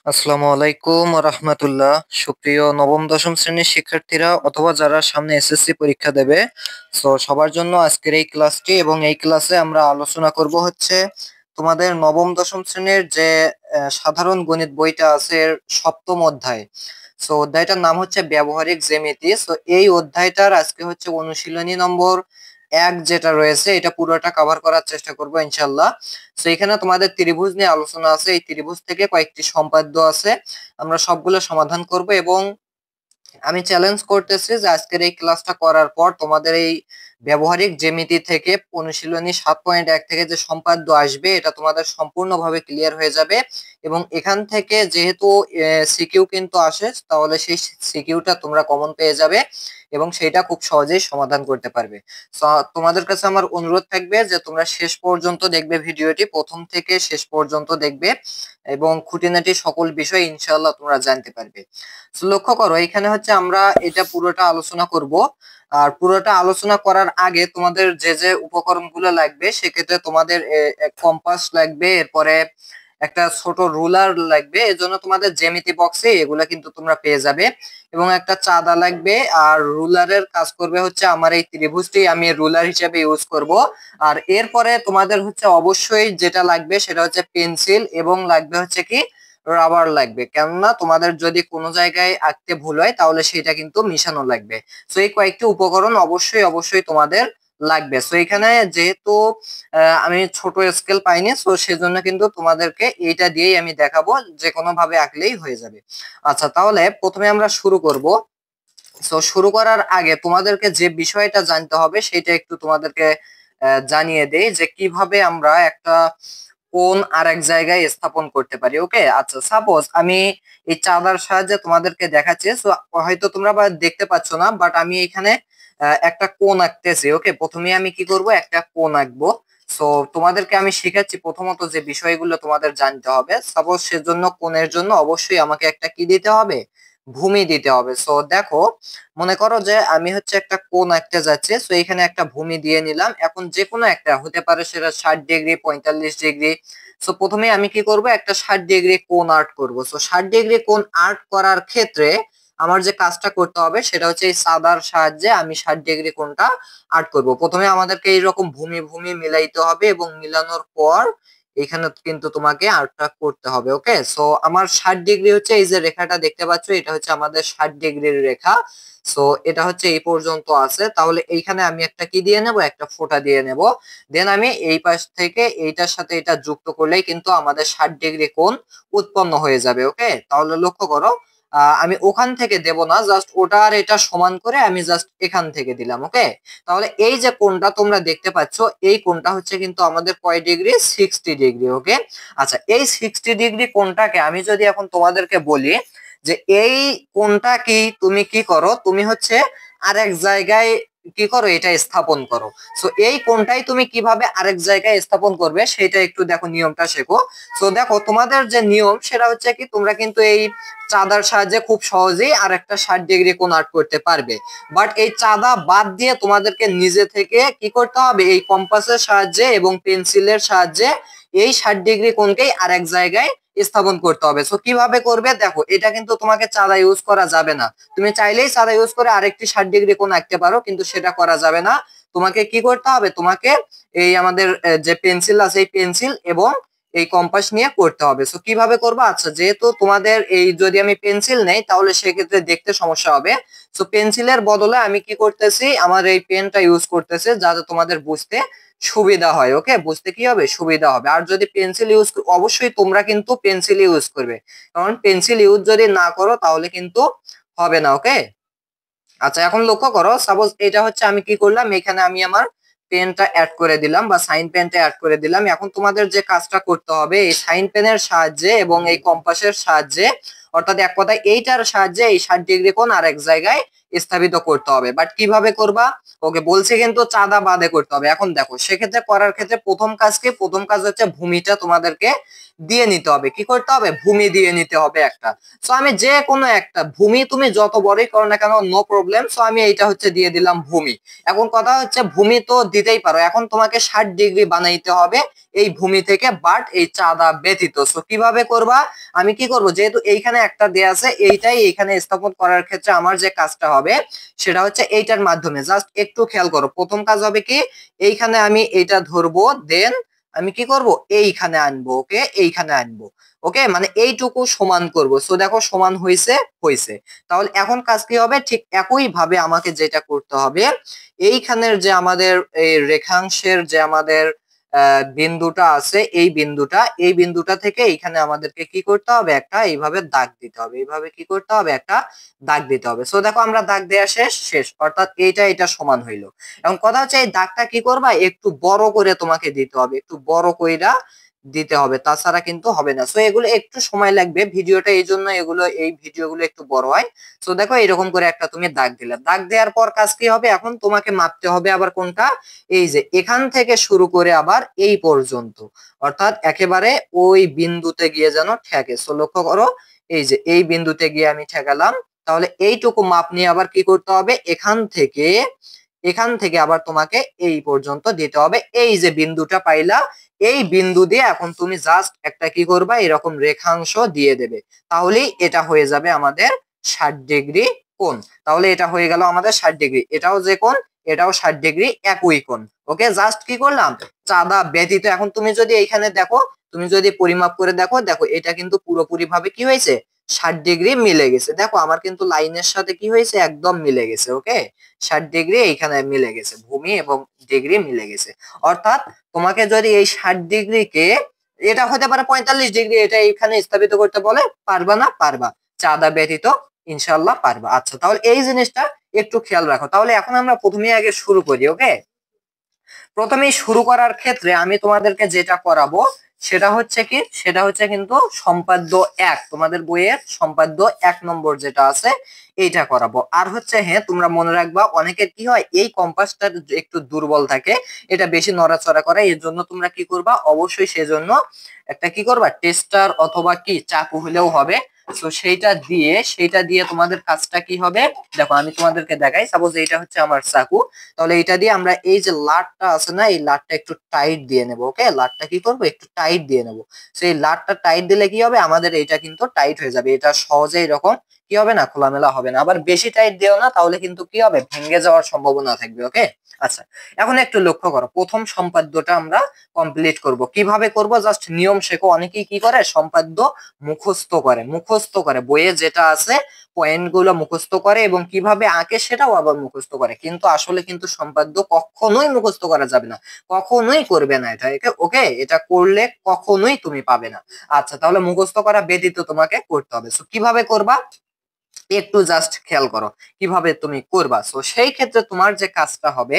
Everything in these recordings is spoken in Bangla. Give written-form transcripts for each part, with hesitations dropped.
আসসালামু আলাইকুম রহমতুল্লাহ। সুপ্রিয় নবম দশম শ্রেণীর শিক্ষার্থীরা অথবা যারা সামনে এসএসসি পরীক্ষা দেবে, সবার জন্য আজকের এই ক্লাসটি। এবং এই ক্লাসে আমরা আলোচনা করব হচ্ছে তোমাদের নবম দশম শ্রেণীর যে সাধারণ গণিত বইটা আছে এর সপ্তম অধ্যায়। অধ্যায়টার নাম হচ্ছে ব্যবহারিক জ্যামিতি। এই অধ্যায়টার আজকে হচ্ছে অনুশীলনী নম্বর 1 যেটা রয়েছে এটা পুরোটা কভার করার চেষ্টা করব ইনশাল্লাহ। এখানে তোমাদের ত্রিভুজ নিয়ে আলোচনা আছে, এই ত্রিভুজ থেকে কয়েকটি সম্পাদ্য আছে, আমরা সবগুলো সমাধান করব। এবং আমি চ্যালেঞ্জ করতেছি যে আজকের এই ক্লাসটা করার পর তোমাদের এই ব্যবহারিক জ্যামিতি থেকে অনুশীলনী 7.1 থেকে যে সম্পাদ্য আসবে এটা তোমাদের সম্পূর্ণভাবে ক্লিয়ার হয়ে যাবে। এবং এখান থেকে যেহেতু সিকিউ কিন্তু আসে, তাহলে সেই সিকিউটা তোমরা কমন পেয়ে যাবে এবং সেটা খুব সহজেই সমাধান করতে পারবে। তোমাদের কাছে আমার অনুরোধ থাকবে যে তোমরা শেষ পর্যন্ত দেখবে ভিডিওটি, প্রথম থেকে শেষ পর্যন্ত দেখবে এবং খুঁটিনাটি সকল বিষয় ইনশাআল্লাহ তোমরা জানতে পারবে। লক্ষ্য করো, এখানে হচ্ছে আমরা এটা পুরোটা আলোচনা করব। আর পুরোটা আলোচনা করার আগে তোমাদের যে যে উপকরণগুলো লাগবে, সেক্ষেত্রে তোমাদের কম্পাস লাগবে, এরপরে একটা ছোট রুলার লাগবে, এজন্য তোমাদের জ্যামিতি বক্সে এগুলা কিন্তু তোমরা পেয়ে যাবে। এবং একটা চাঁদা লাগবে। আর রুলারের কাজ করবে হচ্ছে আমার এই ত্রিভুজটি আমি রুলার হিসেবে ইউজ করব। আর এরপরে তোমাদের হচ্ছে অবশ্যই যেটা লাগবে সেটা হচ্ছে পেন্সিল, এবং লাগবে হচ্ছে কি রাবার লাগবে, কেননা তোমাদের যদি কোনো জায়গায় আঁকতে ভুল হয় তাহলে সেটা কিন্তু মিশানো লাগবে। এই কয়েকটি উপকরণ অবশ্যই অবশ্যই তোমাদের লাগবে। এখানে যেহেতু আমি ছোট স্কেল পাইনি, সেজন্য কিন্তু তোমাদেরকে এইটা দিয়েই আমি দেখাবো, যে কোনো ভাবে আঁকলেই হয়ে যাবে। আচ্ছা, তাহলে প্রথমে আমরা শুরু করব। শুরু করার আগে তোমাদেরকে যে বিষয়টা জানতে হবে সেটা একটু তোমাদেরকে জানিয়ে দেই, যে কিভাবে আমরা একটা কোণ আরেক জায়গায় স্থাপন করতে পারি। ওকে, আচ্ছা, সাপোজ আমি এই চাঁদার সাহায্যে তোমাদেরকে দেখাচ্ছি। হয়তো তোমরা বা দেখতে পাচ্ছ না, বাট আমি এখানে একটা কোণ আঁকতেছি। ওকে, প্রথমে আমি কি করব, একটা কোণ আঁকবো। সো তোমাদেরকে আমি শেখাচ্ছি প্রথমত যে বিষয়গুলো তোমাদের জানতে হবে। সাপোজ সেজন্য কোণের জন্য অবশ্যই আমাকে একটা কি দিতে হবে, ভূমি দিতে হবে। দেখো, মনে করো যে আমি হচ্ছে একটা কোণ আঁকতে যাচ্ছি। এখানে একটা ভূমি দিয়ে নিলাম। এখন যে কোনো একটা হতে পারে, সেটা 60 ডিগ্রি, 45 ডিগ্রি। প্রথমে আমি কি করব, একটা 60 ডিগ্রি কোণ আর্ট করব। 60 ডিগ্রি কোণ আর্ট করার ক্ষেত্রে আমার যে কাজটা করতে হবে সেটা হচ্ছে এই সাদার সাহায্যে আমি 60 ডিগ্রি কোণটা আর্ট করব। প্রথমে আমাদেরকে এইরকম ভূমি ভূমি মিলাইতে হবে, এবং মিলানোর পর এখানে কিন্তু তোমাকে আর্টটা করতে হবে। ওকে, আমার 60 ডিগ্রি হচ্ছে এই যে রেখাটা দেখতে পাচ্ছ, এটা হচ্ছে আমাদের 60 ডিগ্রির রেখা। এটা হচ্ছে এই পর্যন্ত আছে। তাহলে এইখানে আমি একটা কি দিয়ে নেব, একটা ফোঁটা দিয়ে নেব। দেন আমি এই পাশ থেকে এইটার সাথে এটা যুক্ত করলেই কিন্তু আমাদের 60 ডিগ্রি কোণ উৎপন্ন হয়ে যাবে। ওকে, তাহলে লক্ষ্য করো, আমি ওখান থেকে দেব না, জাস্ট ওটা আর এটা সমান করে আমি জাস্ট এখান থেকে দিলাম। ওকে, তাহলে এই যে কোণটা তোমরা দেখতে পাচ্ছ, এই কোণটা হচ্ছে কিন্তু আমাদের কয় ডিগ্রি, 60 ডিগ্রি। ওকে, আচ্ছা, এই 60 ডিগ্রি কোণটাকে আমি যদি এখন তোমাদেরকে বলি যে এই কোণটা কি, তুমি কি করো, তুমি হচ্ছে আরেক জায়গায় কি করো, এটা স্থাপন করো। এই কোণটাই তুমি কিভাবে আরেক জায়গায় স্থাপন করবে সেটা একটু দেখো, নিয়মটা শেখো। দেখো, তোমাদের যে নিয়ম সেটা হচ্ছে কি, তোমরা কিন্তু এই চাঁদার সাহায্যে খুব সহজেই আর একটা 60 ডিগ্রি কোণ আর্ট করতে পারবে। বাট এই চাঁদা বাদ দিয়ে তোমাদেরকে নিজে থেকে কি করতে হবে, এই কম্পাসের সাহায্যে এবং পেন্সিলের সাহায্যে এই 60 ডিগ্রি কোণকেই আরেক জায়গায় স্থাপন করতে হবে। কিভাবে করবে, দেখো, এটা কিন্তু তোমাকে চাঁদা ইউজ করা যাবে না। তুমি চাইলেই চাঁদা ইউজ করে আরেকটি 60 ডিগ্রি কোণ আঁকতে পারো, কিন্তু সেটা করা যাবে না। তোমাকে কি করতে হবে, তোমাকে এই আমাদের যে পেন্সিল আছে, এই পেন্সিল এবং এই কম্পাস নিয়ে করতে হবে। কিভাবে করবো, আচ্ছা, যেহেতু তোমাদের এই যদি আমি পেন্সিল নেই তাহলে সেক্ষেত্রে দেখতে সমস্যা হবে। পেন্সিলের বদলে আমি কি করতেছি, আমার এই পেনটা ইউজ করতেছি, যাতে তোমাদের বুঝতে সুবিধা হয়। ওকে, বুঝতে কি হবে, সুবিধা হবে। আর যদি পেন্সিল ইউজ, অবশ্যই তোমরা কিন্তু পেন্সিল ইউজ করবে, কারণ পেন্সিল ইউজ যদি না করো তাহলে কিন্তু হবে না। ওকে, আচ্ছা, এখন লক্ষ্য করো, সাপোজ এটা হচ্ছে আমি কি করলাম, এখানে আমি আমার পেনটা অ্যাড করে দিলাম বা সাইন পেনটা অ্যাড করে দিলাম। এখন তোমাদের যে কাজটা করতে হবে, এই সাইন পেনের সাহায্যে এবং এই কম্পাসের সাহায্যে, অর্থাৎ এক কথায় এইটার সাহায্যে এই 60 ডিগ্রি কোণ আরেক জায়গায় স্থাপিত করতে হবে। বাট কিভাবে করবা, ওকে বলছে কিন্তু চাঁদা বাদে করতে হবে। এখন দেখো, সেক্ষেত্রে করার ক্ষেত্রে প্রথম কাজ কি, প্রথম কাজ হচ্ছে ভূমিটা তোমাদেরকে দিয়ে নিতে হবে, কি করতে হবে, ভূমি দিয়ে নিতে হবে একটা। সো আমি যে কোনো একটা ভূমি তুমি যত বড়ই করো না কেন, নো প্রবলেম। সো আমি এইটা হচ্ছে দিয়ে দিলাম ভূমি। এখন কথা হচ্ছে ভূমি তো দিতেই পারো, এখন তোমাকে 60 ডিগ্রি বানাইতে হবে এই ভূমি থেকে, বাট এই চাঁদা ব্যতীত। সো কিভাবে করবা, আমি কি করব, যেহেতু এইখানে একটা দেয়া আছে, এইটাই এইখানে স্থাপন করার ক্ষেত্রে আমার যে কাজটা হবে সেটা হচ্ছে এইটার মাধ্যমে। জাস্ট একটু খেয়াল করো, প্রথম কাজ হবে কি, এইখানে আমি এইটা ধরবো, দেন আমি কি করব, এইখানে আনবো, ওকে, এইখানে আনবো, ওকে, মানে এইটুকু সমান করব। সো দেখো সমান হয়েছে, হয়েছে। তাহলে এখন কাজ কি হবে, ঠিক একই ভাবে আমাকে যেটা করতে হবে, এইখানের যে আমাদের এই রেখাংশের যে আমাদের বিন্দুটা আছে, এই বিন্দুটা থেকে এইখানে আমাদেরকে কি করতে হবে, একটা এইভাবে দাগ দিতে হবে, এইভাবে কি করতে হবে, একটা দাগ দিতে হবে। সো দেখো আমরা দাগ দেওয়া শেষ শেষ, অর্থাৎ এটা সমান হইলো। এখন কথা হচ্ছে এই দাগটা কি করবা, একটু বড় করে তোমাকে দিতে হবে, একটু বড় কইরা দিতে হবে, তাছাড়া কিন্তু হবে না। সো এগুলো একটু সময় লাগবে, ভিডিওটা এই জন্য এই ভিডিওগুলো একটু বড় হয়। সো দেখো এরকম করে একটা তুমি দাগ দিলে, দাগ দেওয়ার পর কাজ কি হবে, এখন তোমাকে মাপতে হবে আবার কোনটা, এই যে এখান থেকে শুরু করে আবার এই পর্যন্ত, অর্থাৎ একেবারে ওই বিন্দুতে গিয়ে যেন ঠেকে। সো লক্ষ্য করো, এই যে এই বিন্দুতে গিয়ে আমি ঠেকালাম। তাহলে এইটুকু মাপ নিয়ে আবার কি করতে হবে, এখান থেকে আবার তোমাকে এই পর্যন্ত দিতে হবে। এই যে বিন্দুটা পাইলা, এই বিন্দু দিয়ে এখন তুমি জাস্ট একটা কি করবা, এরকম রেখাংশ দিয়ে দেবে, তাহলেই এটা হয়ে যাবে আমাদের 60 ডিগ্রি কোণ। তাহলে এটা হয়ে গেল আমাদের 60 ডিগ্রি, এটাও যে কোণ, এটাও 60 ডিগ্রি, একই কোণ। ওকে, জাস্ট কি করলাম, চাঁদা ব্যতীত। এখন তুমি যদি এইখানে দেখো, তুমি যদি পরিমাপ করে দেখো, দেখো এটা কিন্তু পুরোপুরি ভাবে কি হয়েছে, 60 ডিগ্রি মিলে গেছে। দেখো আমার কিন্তু লাইনের সাথে কি হয়েছে, একদম মিলে গেছে। ওকে, 60 ডিগ্রি এইখানে মিলে গেছে, ভূমি এবং ডিগ্রি মিলে গেছে। অর্থাৎ তোমাকে যদি এই 60 ডিগ্রিকে, এটা হতে পারে 45 ডিগ্রি, এটা এইখানে স্থাপিত করতে বলে, পারবা না, পারবা, চাঁদা ব্যতীত ইনশাল্লাহ পারবা। আচ্ছা, তাহলে এই জিনিসটা একটু খেয়াল রাখো। তাহলে এখন আমরা প্রথমে আগে শুরু করি। ওকে, প্রথমেই শুরু করার ক্ষেত্রে আমি তোমাদেরকে যেটা করাবো সেটা হচ্ছে কি, সেটা হচ্ছে কিন্তু সম্পাদ্য 1, তোমাদের বইয়ের সম্পাদ্য 1 নম্বর যেটা আছে এইটা করাবো। আর হচ্ছে হ্যাঁ, তোমরা মনে রাখবা, অনেকের কি হয়, এই কম্পাসটা একটু দুর্বল থাকে, এটা বেশি নড়াচড়া করে, এর জন্য তোমরা কি করবা, অবশ্যই সেজন্য একটা কি করবা, টেস্টার অথবা কি চাকু হলেও হবে। তো সেইটা দিয়ে তোমাদের কাজটা কি হবে, দেখো আমি তোমাদেরকে দেখাই। সাপোজ এইটা হচ্ছে আমার চাকু, তাহলে এটা দিয়ে আমরা এই যে লাটটা আছে না, এই লাটটা একটু টাইট দিয়ে নেব। ওকে, লাটটা কি করবো, একটু টাইট দিয়ে নেব। সেই লাটটা টাইট দিলে কি হবে, আমাদের এটা কিন্তু টাইট হয়ে যাবে, এটা সহজে এরকম কি হবে না, খোলামেলা হবে না। আবার বেশি টাইট দিও না, তাহলে কিন্তু কি হবে, ভেঙে যাওয়ার সম্ভাবনা থাকবে। ওকে, আচ্ছা, এখন একটু লক্ষ্য করো, প্রথম সম্পাদ্যটা আমরা কমপ্লিট করব। কিভাবে করব, জাস্ট নিয়ম শেখো। অনেকেই কি করে, সম্পাদ্য মুখস্থ করে বইয়ে যেটা আছে পয়েন্ট গুলো মুখস্থ করে এবং কিভাবে আঁকে সেটাও আবার মুখস্থ করে, কিন্তু আসলে কিন্তু সম্পাদ্য কখনোই মুখস্থ করা যাবে না, কখনোই করবে না এটা। ওকে, এটা করলে কখনোই তুমি পাবে না। আচ্ছা, তাহলে মুখস্থ করা ব্যতীত তোমাকে করতে হবে। সো কিভাবে করবা, একটু জাস্ট খেয়াল করো কিভাবে তুমি করবা। সো সেই ক্ষেত্রে তোমার যে কাজটা হবে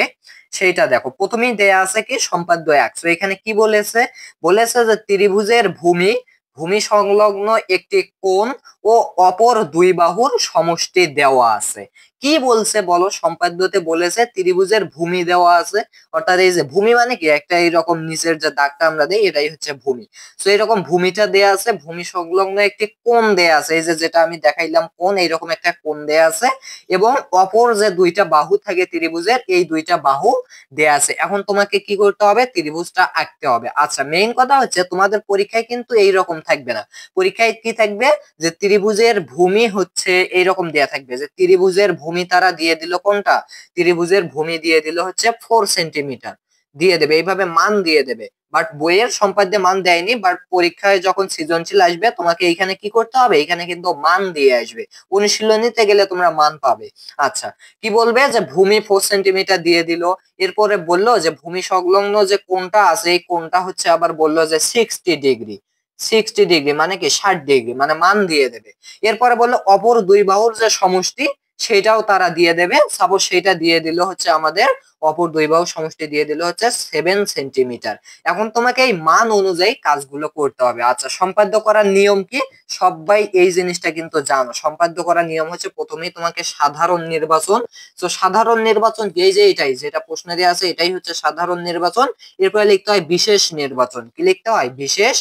সেইটা দেখো, প্রথমেই দেয়া আছে কি, সম্পাদ্য 1। সো এখানে কি বলেছে, বলেছে যে ত্রিভুজের ভূমি ভূমি সংলগ্ন একটি কোণ ও অপর দুই বাহুর সমষ্টি দেওয়া আছে। কি বলছে বলো, সম্পাদ্যতে বলেছে ত্রিভুজের ভূমি দেওয়া আছে, অর্থাৎ এই যে ভূমি মানে কি, একটা এইরকম নিচের যে দাগটা আমরা দেই এটাই হচ্ছে ভূমি। তো এরকম ভূমিটা দেয়া আছে, ভূমি সংলগ্ন একটি কোণ দেয়া আছে, এই যে যেটা আমি দেখাইলাম কোণ, এইরকম একটা কোণ দেয়া আছে, এবং অপর যে দুইটা বাহু থাকে ত্রিভুজের, এই দুইটা বাহু দেয়া আছে। এখন তোমাকে কি করতে হবে, ত্রিভুজটা আঁকতে হবে। আচ্ছা, মেইন কথা হচ্ছে তোমাদের পরীক্ষায় কিন্তু এইরকম থাকবে না, পরীক্ষায় কি থাকবে, যে ত্রিভুজের ভূমি হচ্ছে এইরকম দেয়া থাকবে, যে ত্রিভুজের ভূমি তারা দিয়ে দিল কোনটা, ত্রিভুজের ভূমি দিয়ে দিল হচ্ছে 4 সেন্টিমিটার দিয়ে দেবে, এইভাবে মান দিয়ে দেবে। বাট বইয়ের সম্পাদ্যে মান দেয়নি, বাট পরীক্ষায় যখন সৃজনশীল আসবে তোমাকে এখানে কি করতে হবে, এখানে কিন্তু মান দিয়ে আসবে, অনুশীলনীতে গেলে তোমরা মান পাবে। আচ্ছা, কি বলবে, যে ভূমি 4 সেন্টিমিটার দিয়ে দিল, এরপরে বললো যে ভূমি সংলগ্ন যে কোণটা আছে, এই কোণটা হচ্ছে আবার বললো যে 60 ডিগ্রি। 60 ডিগ্রি মানে কি, 60 ডিগ্রি, মানে মান দিয়ে দেবে। এরপরে বললো অপর দুই বাহুর যে সমষ্টি, সেটাও তারা দিয়ে দেবে। সাপোজ সেটা দিয়ে দিল হচ্ছে আমাদের অপর দুই বাহু সমষ্টি দিয়ে দিল হচ্ছে 7 সেন্টিমিটার। এখন তোমাকে এই মান অনুযায়ী কাজগুলো করতে হবে। আচ্ছা, সম্পাদ্য করার নিয়ম কি? সবাই এই জিনিসটা কিন্তু জানো। সম্পাদ্য করার নিয়ম হচ্ছে প্রথমেই তোমাকে সাধারণ নির্বাচন। তো সাধারণ নির্বাচন এই যে এটাই যেটা প্রশ্নে দেওয়া আছে এটাই হচ্ছে সাধারণ নির্বাচন। এরপরে লিখতে হয় বিশেষ নির্বাচন। কি লিখতে হয়? বিশেষ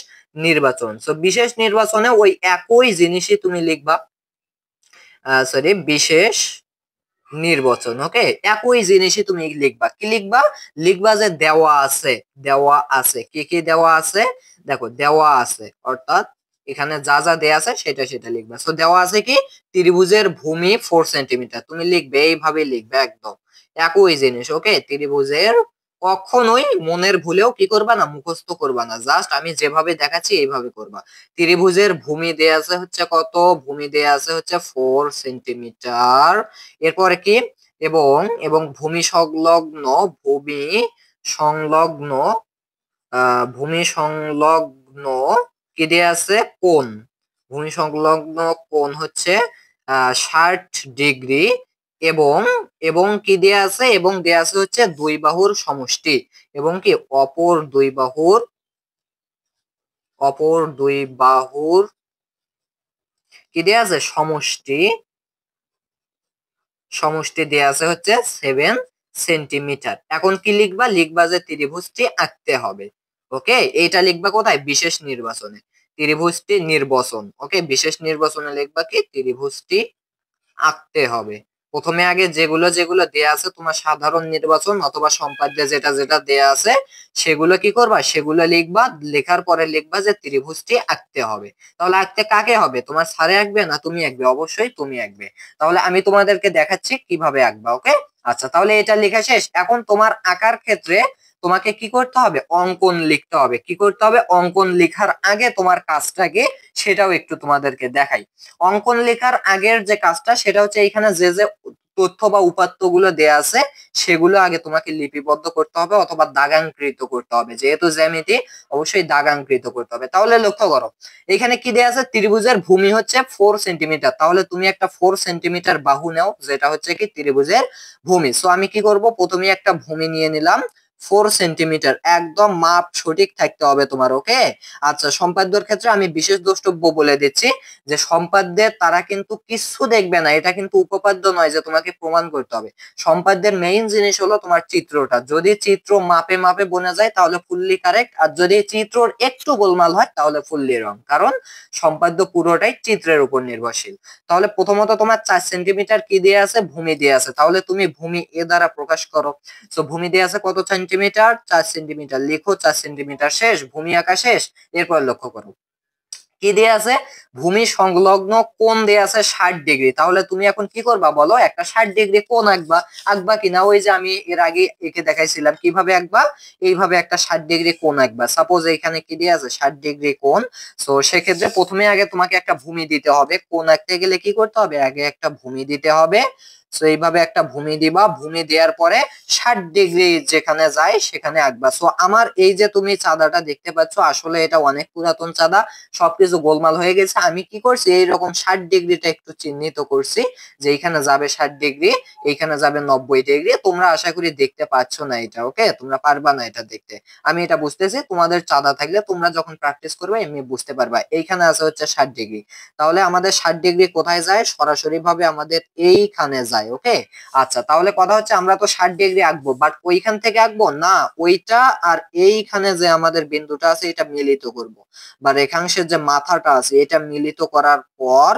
নির্বাচন। তো বিশেষ নির্বাচনে ওই একই জিনিসই তুমি লিখবা, সরি বিশেষ নির্বাচন। ওকে, একই জিনিসই তুমি লিখবা। কি লিখবা? লিখবা যে দেওয়া আছে, দেওয়া আছে। কি কি দেওয়া আছে? দেখো দেওয়া আছে অর্থাৎ এখানে যা যা দেয়া আছে সেটা সেটা লিখবা। তো দেওয়া আছে কি? ত্রিভুজের ভূমি 4 সেন্টিমিটার। তুমি লিখবে এইভাবে লিখবে একদম একই জিনিস। ওকে, ত্রিভুজের কখনোই মনের ভুলেও কি করবা না, মুখস্থ করবা না। জাস্ট আমি যেভাবে দেখাচ্ছি এইভাবে করবা। ত্রিভুজের ভূমি দেয়া আছে হচ্ছে কত? ভূমি দেয়া আছে হচ্ছে 4 সেন্টিমিটার। এরপরে কি? এবং এবং ভূমি সংলগ্ন, ভূমি সংলগ্ন ভূমি সংলগ্ন কি দেয়া আছে? কোণ। ভূমি সংলগ্ন কোণ হচ্ছে 60 ডিগ্রি। এবং এবং কি দেয়া আছে? এবং দেয়া আছে হচ্ছে দুই বাহুর সমষ্টি। এবং কি অপর দুই বাহুর কি দেয়া আছে? সমষ্টি। সমষ্টি দেয়া আছে হচ্ছে 7 সেন্টিমিটার। এখন কি লিখবা? লিখবা যে ত্রিভুজটি আঁকতে হবে। ওকে, এইটা লিখবা কোথায়? বিশেষ নির্বাচনে। ত্রিভুজটি নির্বাচন। ওকে, বিশেষ নির্বাচনে লিখবা কি? ত্রিভুজটি আঁকতে হবে। প্রথমে আগে যেগুলো যেগুলো দেয়া আছে তোমার সাধারণ নির্বাচন অথবা সম্পাদ্যে যেটা যেটা দেয়া আছে সেগুলো কি করবা? সেগুলো লিখবা। লেখার পরে লিখবা যে ত্রিভুজটি আঁকতে হবে। তাহলে আঁকতে কাকে হবে? তোমার স্যারে আঁকবে না তুমি আঁকবে? অবশ্যই তুমি আঁকবে। তাহলে আমি তোমাদেরকে দেখাচ্ছি কিভাবে আঁকবা। ওকে, আচ্ছা তাহলে এটা লেখা শেষ। এখন তোমার আঁকার ক্ষেত্রে তোমাকে কি করতে হবে? অঙ্কন লিখতে হবে। কি করতে হবে? অঙ্কন লেখার আগে তোমার কাজটাকে সেটাও একটু তোমাদেরকে দেখাই। অঙ্কন লেখার আগের যে কাজটা সেটা হচ্ছে এইখানে যে যে তথ্য বা উপাত্ত গুলো দেয়া আছে সেগুলো আগে তোমাকে লিপিবদ্ধ করতে হবে অথবা দাগাঙ্কৃত করতে হবে। যেহেতু জ্যামিতি অবশ্যই দাগাঙ্কৃত করতে হবে। তাহলে লক্ষ্য করো এখানে কি দেয়া আছে? ত্রিভুজের ভূমি হচ্ছে 4 সেন্টিমিটার। তাহলে তুমি একটা 4 সেন্টিমিটার বাহু নাও যেটা হচ্ছে কি ত্রিভুজের ভূমি। সো আমি কি করব? প্রথমে একটা ভূমি নিয়ে নিলাম 4 সেন্টিমিটার। একদম মাপ সঠিক থাকতে হবে তোমার। ওকে, আচ্ছা সম্পাদ্যর ক্ষেত্রে আমি বিশেষ দ্রষ্টব্য বলে দিচ্ছি যে সম্পাদ্যের তারা কিন্তু কিছু দেখবে না। এটা কিন্তু উপপাদ্য নয় যে তোমাকে প্রমাণ করতে হবে। সম্পাদ্যের মেইন জিনিস হলো তোমার চিত্রটা। যদি চিত্র মাপে মাপে বনে যায় তাহলে ফুললি কারেক্ট, আর যদি চিত্রর একটু গোলমাল হয় তাহলে ফুললি রং। কারণ সম্পাদ্য পুরোটাই চিত্রের উপর নির্ভরশীল। তাহলে প্রথমত তোমার 4 সেন্টিমিটার কি দিয়ে আছে? ভূমি দিয়ে আছে। তাহলে তুমি ভূমি এ দ্বারা প্রকাশ করো। তো ভূমি দিয়ে আছে কত সেন্টিমিটার? 4 সেন্টিমিটার। লিখো 4 সেন্টিমিটার। শেষ, ভূমি আঁকা শেষ। এরপর লক্ষ্য করো কি দেয়া আছে? ভূমি সংলগ্ন কোণ দেয়া আছে 60 ডিগ্রি। তাহলে তুমি এখন কি করবা বলো? একটা 60 ডিগ্রি কোণ আঁকবা। আঁকবা কিনা? ওই যে আমি এর আগে একে দেখাইছিলাম কিভাবে আঁকবা। এইভাবে একটা 60 ডিগ্রি কোণ আঁকবা। সাপোজ এখানে কি দেয়া আছে? 60 ডিগ্রি কোণ। তো সেক্ষেত্রে প্রথমে আগে তোমাকে একটা ভূমি দিতে হবে। কোণ আঁকতে গেলে কি করতে হবে? আগে একটা ভূমি দিতে হবে। সো এইভাবে একটা ভূমি দিবা। ভূমি দেওয়ার পরে 60 ডিগ্রি যেখানে যায় সেখানে আঁকবা। সো আমার এই যে তুমি চাঁদাটা দেখতে পাচ্ছ আসলে এটা অনেক পুরাতন চাঁদা, সবকিছু গোলমাল হয়ে গেছে। আমি কি করছি? এইরকম 60 ডিগ্রিটা একটু চিহ্নিত করছি যে এইখানে যাবে 60 ডিগ্রি, এইখানে যাবে 90 ডিগ্রি। তোমরা আশা করি দেখতে পাচ্ছ না এটা। ওকে, তোমরা পারবা না এটা দেখতে। আমি এটা বুঝতেছি। তোমাদের চাঁদা থাকলে তোমরা যখন প্র্যাকটিস করবে এমনি বুঝতে পারবা। এইখানে আছে হচ্ছে 60 ডিগ্রি। তাহলে আমাদের 60 ডিগ্রি কোথায় যায়? সরাসরি ভাবে আমাদের এইখানে যায়। ওকে, আচ্ছা তাহলে কথা হচ্ছে আমরা তো 60 ডিগ্রি আঁকবো, বাট ওইখান থেকে আঁকবো না, ওইটা আর এইখানে যে আমাদের বিন্দুটা আছে এটা মিলিত করব। বা রেখাংশের যে মাথাটা আছে এটা মিলিত করার পর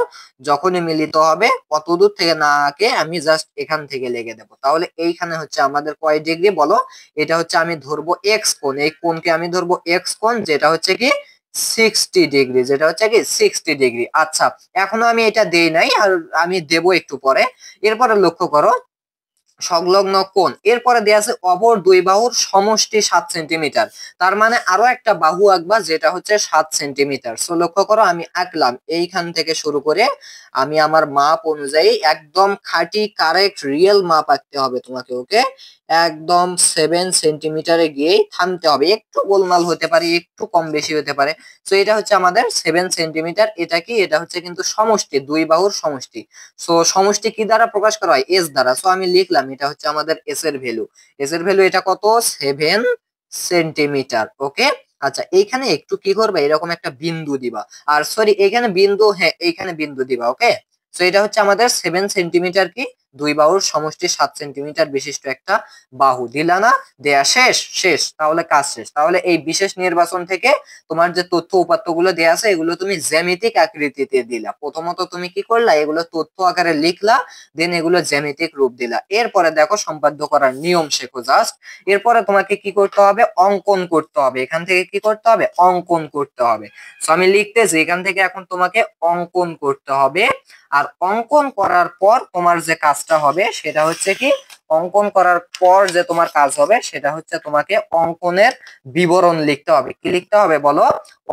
যখনই মিলিত হবে কত দূর থেকে না আঁকে আমি জাস্ট এখান থেকে লেগে দেবো। তাহলে এইখানে হচ্ছে আমাদের কয় ডিগ্রি বলো? এটা হচ্ছে আমি ধরবো এক্স কোণ। এই কোণকে আমি ধরবো এক্স কোণ, যেটা হচ্ছে কি 60 ডিগ্রি। যেটা হচ্ছে কি 60 ডিগ্রি। আচ্ছা, এখনো আমি এটা দেই নাই, আর আমি দেব একটু পরে। এরপরে লক্ষ্য করো সংলগ্ন কোণ। এরপরে দেয়া আছে অপর দুই বাহুর সমষ্টি 7 সেন্টিমিটার। তার মানে আরো একটা বাহু আঁকবা যেটা হচ্ছে 7 সেন্টিমিটার। সো লক্ষ্য করো আমি আঁকলাম এইখান থেকে শুরু করে আমি আমার মাপ অনুযায়ী একদম খাঁটি কারেক্ট রিয়েল মাপ আঁকতে হবে তোমাকে। ওকে, একদম 7 সেন্টিমিটারে গিয়েই থামতে হবে। একটু গোলমাল হতে পারে, একটু কম বেশি হতে পারে। তো এটা হচ্ছে আমাদের 7 সেন্টিমিটার। এটা কি? এটা হচ্ছে কিন্তু সমষ্টি, দুই বাহুর সমষ্টি। সো সমষ্টি কি দ্বারা প্রকাশ করা হয়? এস দ্বারা। সো আমি লিখলাম এটা হচ্ছে আমাদের এস এর ভ্যালু। এস এর ভ্যালু এটা কত? 7 সেন্টিমিটার। ওকে, আচ্ছা এইখানে একটু কি করবে, এরকম একটা বিন্দু দিবা। আর সরি এইখানে বিন্দু, হ্যাঁ এইখানে বিন্দু দিবা। ওকে, সো এটা হচ্ছে আমাদের 7 সেন্টিমিটার কি দুই বাহুর সমষ্টি 7 সেন্টিমিটার বিশিষ্ট একটা বাহু। দিলা না? দেয়া শেষ? শেষ, তাহলে কাজ শেষ। তাহলে এই বিশেষ নির্বাচন থেকে তোমার যে তথ্য উপাত্তগুলো দেয়া আছে এগুলো তুমি জ্যামিতিক আকৃতিতে দিলা। প্রথমত তুমি কি করলা, এগুলো তথ্য আকারে লিখলা, দেন এগুলো জ্যামিতিক রূপ দিলা। এরপরে দেখো সম্পাদ্য করার নিয়ম শেখো জাস্ট। এরপরে তোমাকে কি করতে হবে? অঙ্কন করতে হবে। এখান থেকে কি করতে হবে? অঙ্কন করতে হবে। সো আমি লিখতেছি এখান থেকে এখন তোমাকে অঙ্কন করতে হবে। আর অঙ্কন করার পর তোমার যে কাজটা হবে সেটা হচ্ছে কি, অঙ্কন করার পর যে তোমার কাজ হবে সেটা হচ্ছে তোমাকে অঙ্কনের বিবরণ লিখতে হবে। কি লিখতে হবে বলো?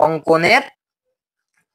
অঙ্কনের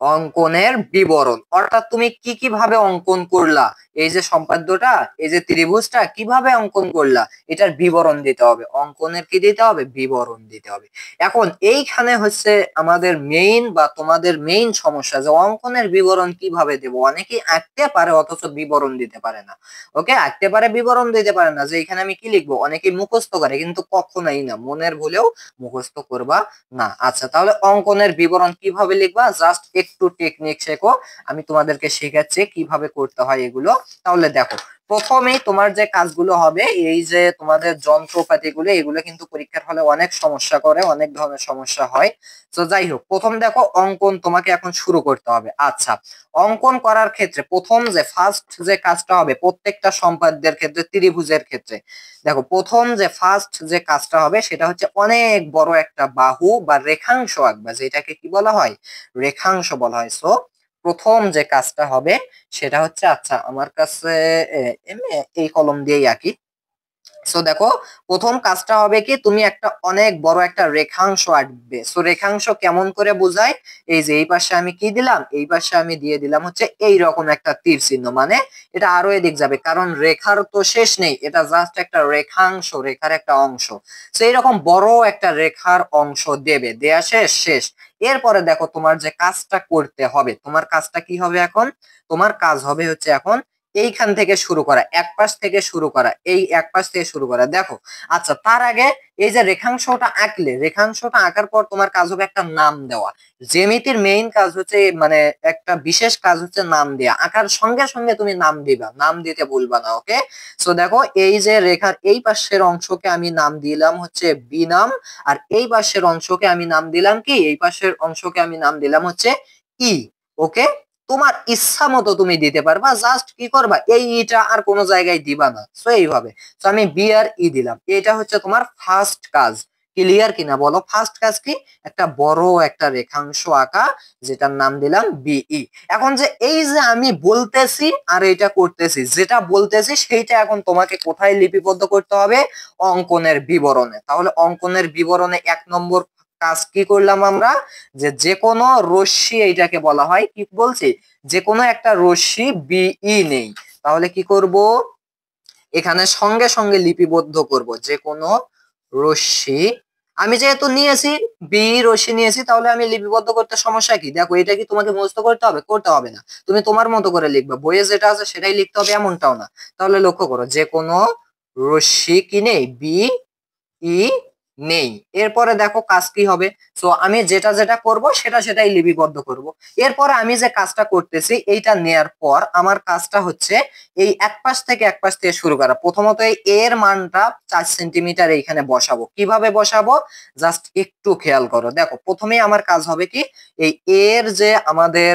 অঙ্কনের বিবরণ। অর্থাৎ তুমি কি কিভাবে অঙ্কন করলা, এই যে সম্পাদ্যটা, এই যে ত্রিভুজটা কিভাবে অঙ্কন করলা, এটার বিবরণ দিতে হবে। অঙ্কনের কি দিতে হবে? বিবরণ দিতে হবে। এখন এইখানে হচ্ছে আমাদের মেইন বা তোমাদের মেইন সমস্যা, যে অঙ্কনের বিবরণ কিভাবে দেব। অনেকেই আঁকতে পারে অথচ বিবরণ দিতে পারে না। ওকে, আঁকতে পারে বিবরণ দিতে পারে না, যে এখানে আমি কি লিখবো। অনেকেই মুখস্থ করে, কিন্তু কখনোই না, মনের ভুলেও মুখস্থ করবা না। আচ্ছা, তাহলে অঙ্কনের বিবরণ কিভাবে লিখবা, জাস্ট একটু টেকনিক শেখো, আমি তোমাদেরকে শেখাচ্ছি কিভাবে করতে হয় এগুলো। তাহলে দেখো, প্রথমেই তোমার যে কাজগুলো হবে, এই যে তোমাদের যন্ত্রপাতিগুলো, এগুলো কিন্তু পরীক্ষার হলে অনেক সমস্যা করে, অনেক ধরনের সমস্যা হয়। তো যাই হোক, প্রথম দেখো অঙ্কন তোমাকে এখন শুরু করতে হবে। আচ্ছা, অঙ্কন করার ক্ষেত্রে প্রথম যে ফার্স্ট যে কাজটা হবে প্রত্যেকটা সম্পাদ্যের ক্ষেত্রে, ত্রিভুজের ক্ষেত্রে, দেখো প্রথম যে ফার্স্ট যে কাজটা হবে সেটা হচ্ছে অনেক বড় একটা বাহু বা রেখাংশ আঁকবা, যেটাকে কি বলা হয়? রেখাংশ বলা হয়। সো প্রথম যে কাজটা হবে সেটা হচ্ছে, আচ্ছা আমার কাছে এমনি এই কলম দিয়েই আঁকি। সো দেখো, প্রথম কাজটা হবে কি, তুমি একটা অনেক বড় একটা রেখাংশ আঁকবে। সো রেখাংশ কেমন করে বোঝায়? এই যে এই পাশে আমি কি দিলাম, এই পাশে আমি দিয়ে দিলাম হচ্ছে এই রকম একটা তীর চিহ্ন, মানে এটা আরো এদিক যাবে, কারণ রেখার তো শেষ নেই, এটা জাস্ট একটা রেখাংশ, রেখার একটা অংশ। সো এইরকম বড় একটা রেখার অংশ দেবে, দেয়া শেষ? শেষ। এরপরে দেখো তোমার যে কাজটা করতে হবে, তোমার কাজটা কি হবে এখন? তোমার কাজ হবে হচ্ছে এখন এইখান থেকে শুরু করা, এক পাশ থেকে শুরু করা, এই এক পাশ থেকে শুরু করা। দেখো, আচ্ছা তার আগে এই যে রেখাংশটা আঁকলে, রেখাংশটা আঁকার পর তোমার কাজ হবে একটা নাম দেওয়া। জ্যামিতির মেইন কাজ হচ্ছে, মানে একটা বিশেষ কাজ হচ্ছে নাম দেওয়া। আঁকার সঙ্গে সঙ্গে তুমি নাম দিবা, নাম দিতে ভুলবা না। ওকে, সো দেখো এই যে রেখার এই পাশের অংশকে আমি নাম দিলাম হচ্ছে বি নাম, আর এই পাশের অংশকে আমি নাম দিলাম কি, এই পাশের অংশকে আমি নাম দিলাম হচ্ছে ই। ওকে, তোমার ইচ্ছা মতো তুমি দিতে পারবা, জাস্ট কি করবা, এই ইটা আর কোনো জায়গায় দিবা না। সো এইভাবে, তো আমি বি আর ই দিলাম। এটা হচ্ছে তোমার ফার্স্ট কাজ। ক্লিয়ার কিনা বলো? ফার্স্ট কাজ কি? একটা বড় একটা রেখাংশ আঁকা, যেটার নাম দিলাম বিই। এখন যে এই যে আমি বলতেছি আর এটা করতেছি, যেটা বলতেছি সেইটা এখন তোমাকে কোথায় লিপিবদ্ধ করতে হবে? অঙ্কনের বিবরণে। তাহলে অঙ্কনের বিবরণে 1 নম্বর কাজ কি করলাম আমরা? যে যে কোনো রশ্মি, এইটাকে বলা হয় কি বলছি, যে কোনো একটা রশ্মি বিই নেই, তাহলে কি করব? এখানে সঙ্গে সঙ্গে লিপিবদ্ধ করব যে কোনো রশ্মি। আমি যেহেতু নিয়েছি বি রশ্মি নিয়েছি, তাহলে আমি লিপিবদ্ধ করতে সমস্যা কি? দেখো, এটা কি তোমাকে মুখস্থ করতে হবে? করতে হবে না, তুমি তোমার মতো করে লিখবে, বইয়ে যেটা আছে সেটাই লিখতে হবে এমনটাও না। তাহলে লক্ষ্য করো, যে কোনো রশ্মি কি নেই, বি ই নেই। এরপরে দেখো কাজ কি হবে। সো আমি যেটা যেটা করব সেটা সেটাই লিপিবদ্ধ করব। এরপরে আমি যে কাজটা করতেছি এইটা নেয়ার পর আমার কাজটা হচ্ছে এই এক পাশ থেকে শুরু করা। প্রথমত এই এর মানটা 4 সেন্টিমিটার এইখানে বসাবো। কিভাবে বসাবো জাস্ট একটু খেয়াল করো। দেখো, প্রথমেই আমার কাজ হবে কি, এই এর যে আমাদের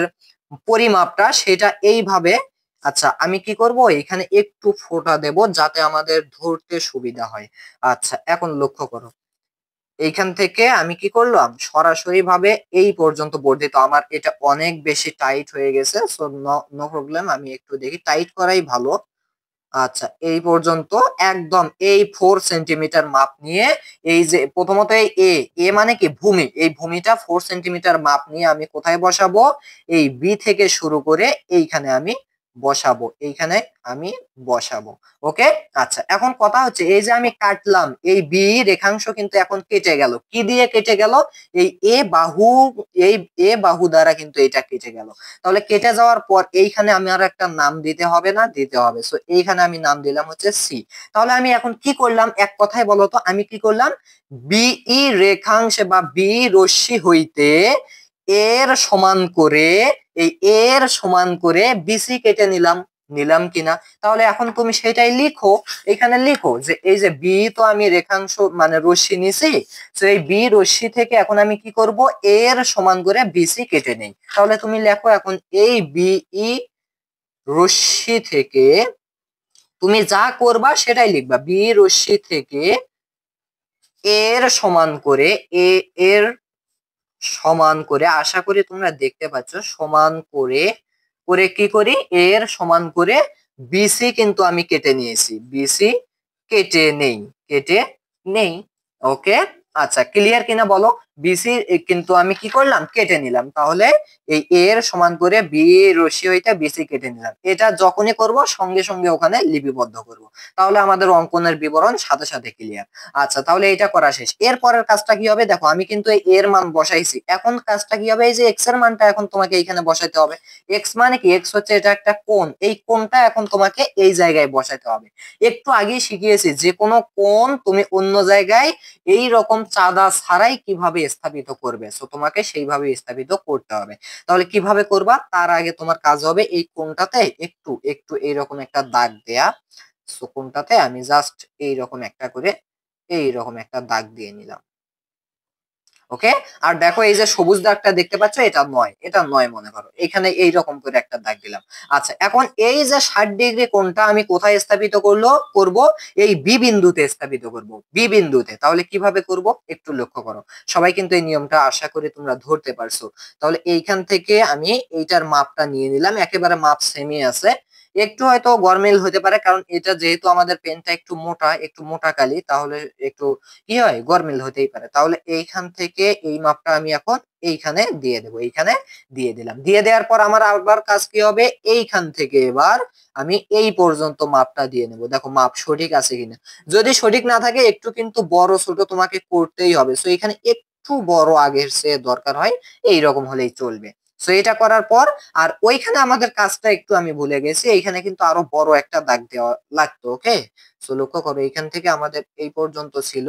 পরিমাপটা সেটা এইভাবে, আচ্ছা আমি কি করব, এখানে একটু ফোঁটা দেব যাতে আমাদের ধরতে সুবিধা হয়। আচ্ছা এখন লক্ষ্য করো, এইখান থেকে আমি কি করলাম, সরাসরি ভাবে এই পর্যন্ত বর্ধিত। আমার এটা অনেক বেশি টাইট হয়ে গেছে, সো নো প্রবলেম, আমি একটু দেখি টাইট করাই ভালো। আচ্ছা, এই পর্যন্ত একদম এই 4 সেন্টিমিটার মাপ নিয়ে এই যে প্রথমত এই এ মানে কি ভূমি, এই ভূমিটা 4 সেন্টিমিটার মাপ নিয়ে আমি কোথায় বসাবো, এই বি থেকে শুরু করে এইখানে আমি বসাবো, এইখানে আমি বসাবো। ওকে। আচ্ছা, এখন কথা হচ্ছে এই যে আমি কাটলাম এই বি রেখাংশ কিন্তু এখন কেটে গেল, কি দিয়ে কেটে গেল, এই এই এ বাহু দ্বারা কিন্তু এটা কেটে গেল। তাহলে কেটে যাওয়ার পর এইখানে আমি আর একটা নাম দিতে হবে না, দিতে হবে। সো এইখানে আমি নাম দিলাম হচ্ছে সি। তাহলে আমি এখন কি করলাম, এক কথায় বলতো আমি কি করলাম, বিই রেখাংশে বা বি রশ্মি হইতে এর সমান করে, এই এর সমান করে বিসি কেটে নিলাম, নিলাম কিনা। তাহলে এখন তুমি সেটাই লিখো, এখানে লিখো যে এই যে বি তো আমি রেখাংশ মানে রশ্মি নিছি, তো এই বি রশ্মি থেকে এখন আমি কি করব, এর সমান করে বিসি কেটে নেই। তাহলে তুমি লেখো এখন এই বিই রশ্মি থেকে তুমি যা করবা সেটাই লিখবা, বি রশ্মি থেকে এর সমান করে, এর সমান করে, আশা করি তোমরা দেখতে পাচ্ছ, সমান করে করে কি করি, এর সমান করে বিসি কিন্তু আমি কেটে নিয়েছি, বিসি কেটে নেই, কেটে নেই। ওকে। আচ্ছা, ক্লিয়ার কিনা বলো, বিসি কিন্তু আমি কি করলাম, কেটে নিলাম। তাহলে এই এর সমান করে বি রশ্মি হইতে বিসি কেটে নিলাম, এটা যখনই করব সঙ্গে সঙ্গে ওখানে লিপিবদ্ধ করব, তাহলে আমাদের অঙ্কনের বিবরণ সাথে সাথে ক্লিয়ার। আচ্ছা, তাহলে এটা করা শেষ। এর পরের কাজটা কি হবে, দেখো আমি কিন্তু এই এর মান বসাইছি, এখন কাজটা কি হবে, এই যে এক্স এর মানটা এখন তোমাকে এইখানে বসাইতে হবে। এক্স মানে কি, এক্স হচ্ছে এটা একটা কোণ, এই কোণটা এখন তোমাকে এই জায়গায় বসাইতে হবে। একটু আগেই শিখিয়েছি যে কোনো কোণ তুমি অন্য জায়গায় এই রকম চাঁদা ছাড়াই কিভাবে স্থাপিত করবে, সো তোমাকে সেইভাবে স্থাপিত করতে হবে। তাহলে কিভাবে করবা, তার আগে তোমার কাজ হবে এই কোণটাতে একটু একটু এইরকম একটা দাগ দেয়া। সো কোণটাতে আমি জাস্ট এইরকম একটা করে, এইরকম একটা দাগ দিয়ে নিলাম। ওকে। আর দেখো এই যে সবুজ দাগটা দেখতে পাচ্ছ, এটা নয়, এটা নয় মনে করো, এখানে এইরকম করে একটা দাগ দিলাম। আচ্ছা, এখন এই যে 60 ডিগ্রি কোণটা আমি কোথায় স্থাপিত করব, এই বি বিন্দুতে স্থাপিত করব, বি বিন্দুতে। তাহলে কিভাবে করব একটু লক্ষ্য করো, সবাই কিন্তু এই নিয়মটা আশা করি তোমরা ধরতে পারছো। তাহলে এইখান থেকে আমি এইটার মাপটা নিয়ে নিলাম, একেবারে মাপ সেমই আছে, একটু হয়তো গরমিল হতে পারে, কারণ এটা যেহেতু আমাদের পেনটা একটু মোটা কালি, তাহলে একটু কি হয়, গরমিল হতেই পারে। তাহলে এইখান থেকে এই মাপটা আমি এখন এইখানে দিয়ে দেবো, এইখানে দিয়ে দিলাম। দিয়ে দেওয়ার পর আমার আবার কাজ কি হবে, এইখান থেকে এবার আমি এই পর্যন্ত মাপটা দিয়ে নেব, দেখো মাপ সঠিক আছে কিনা। যদি সঠিক না থাকে একটু কিন্তু বড় ছোট তোমাকে করতেই হবে, সো এখানে একটু বড় আগের চেয়ে দরকার হয়, এইরকম হলেই চলবে। সো এটা করার পর, আর ওইখানে আমাদের কাজটা একটু আমি ভুলে গেছি, এইখানে কিন্তু আরো বড় একটা দাগ দেওয়া লাগতো। ওকে। সো লক্ষ্য করো, এইখান থেকে আমাদের এই পর্যন্ত ছিল,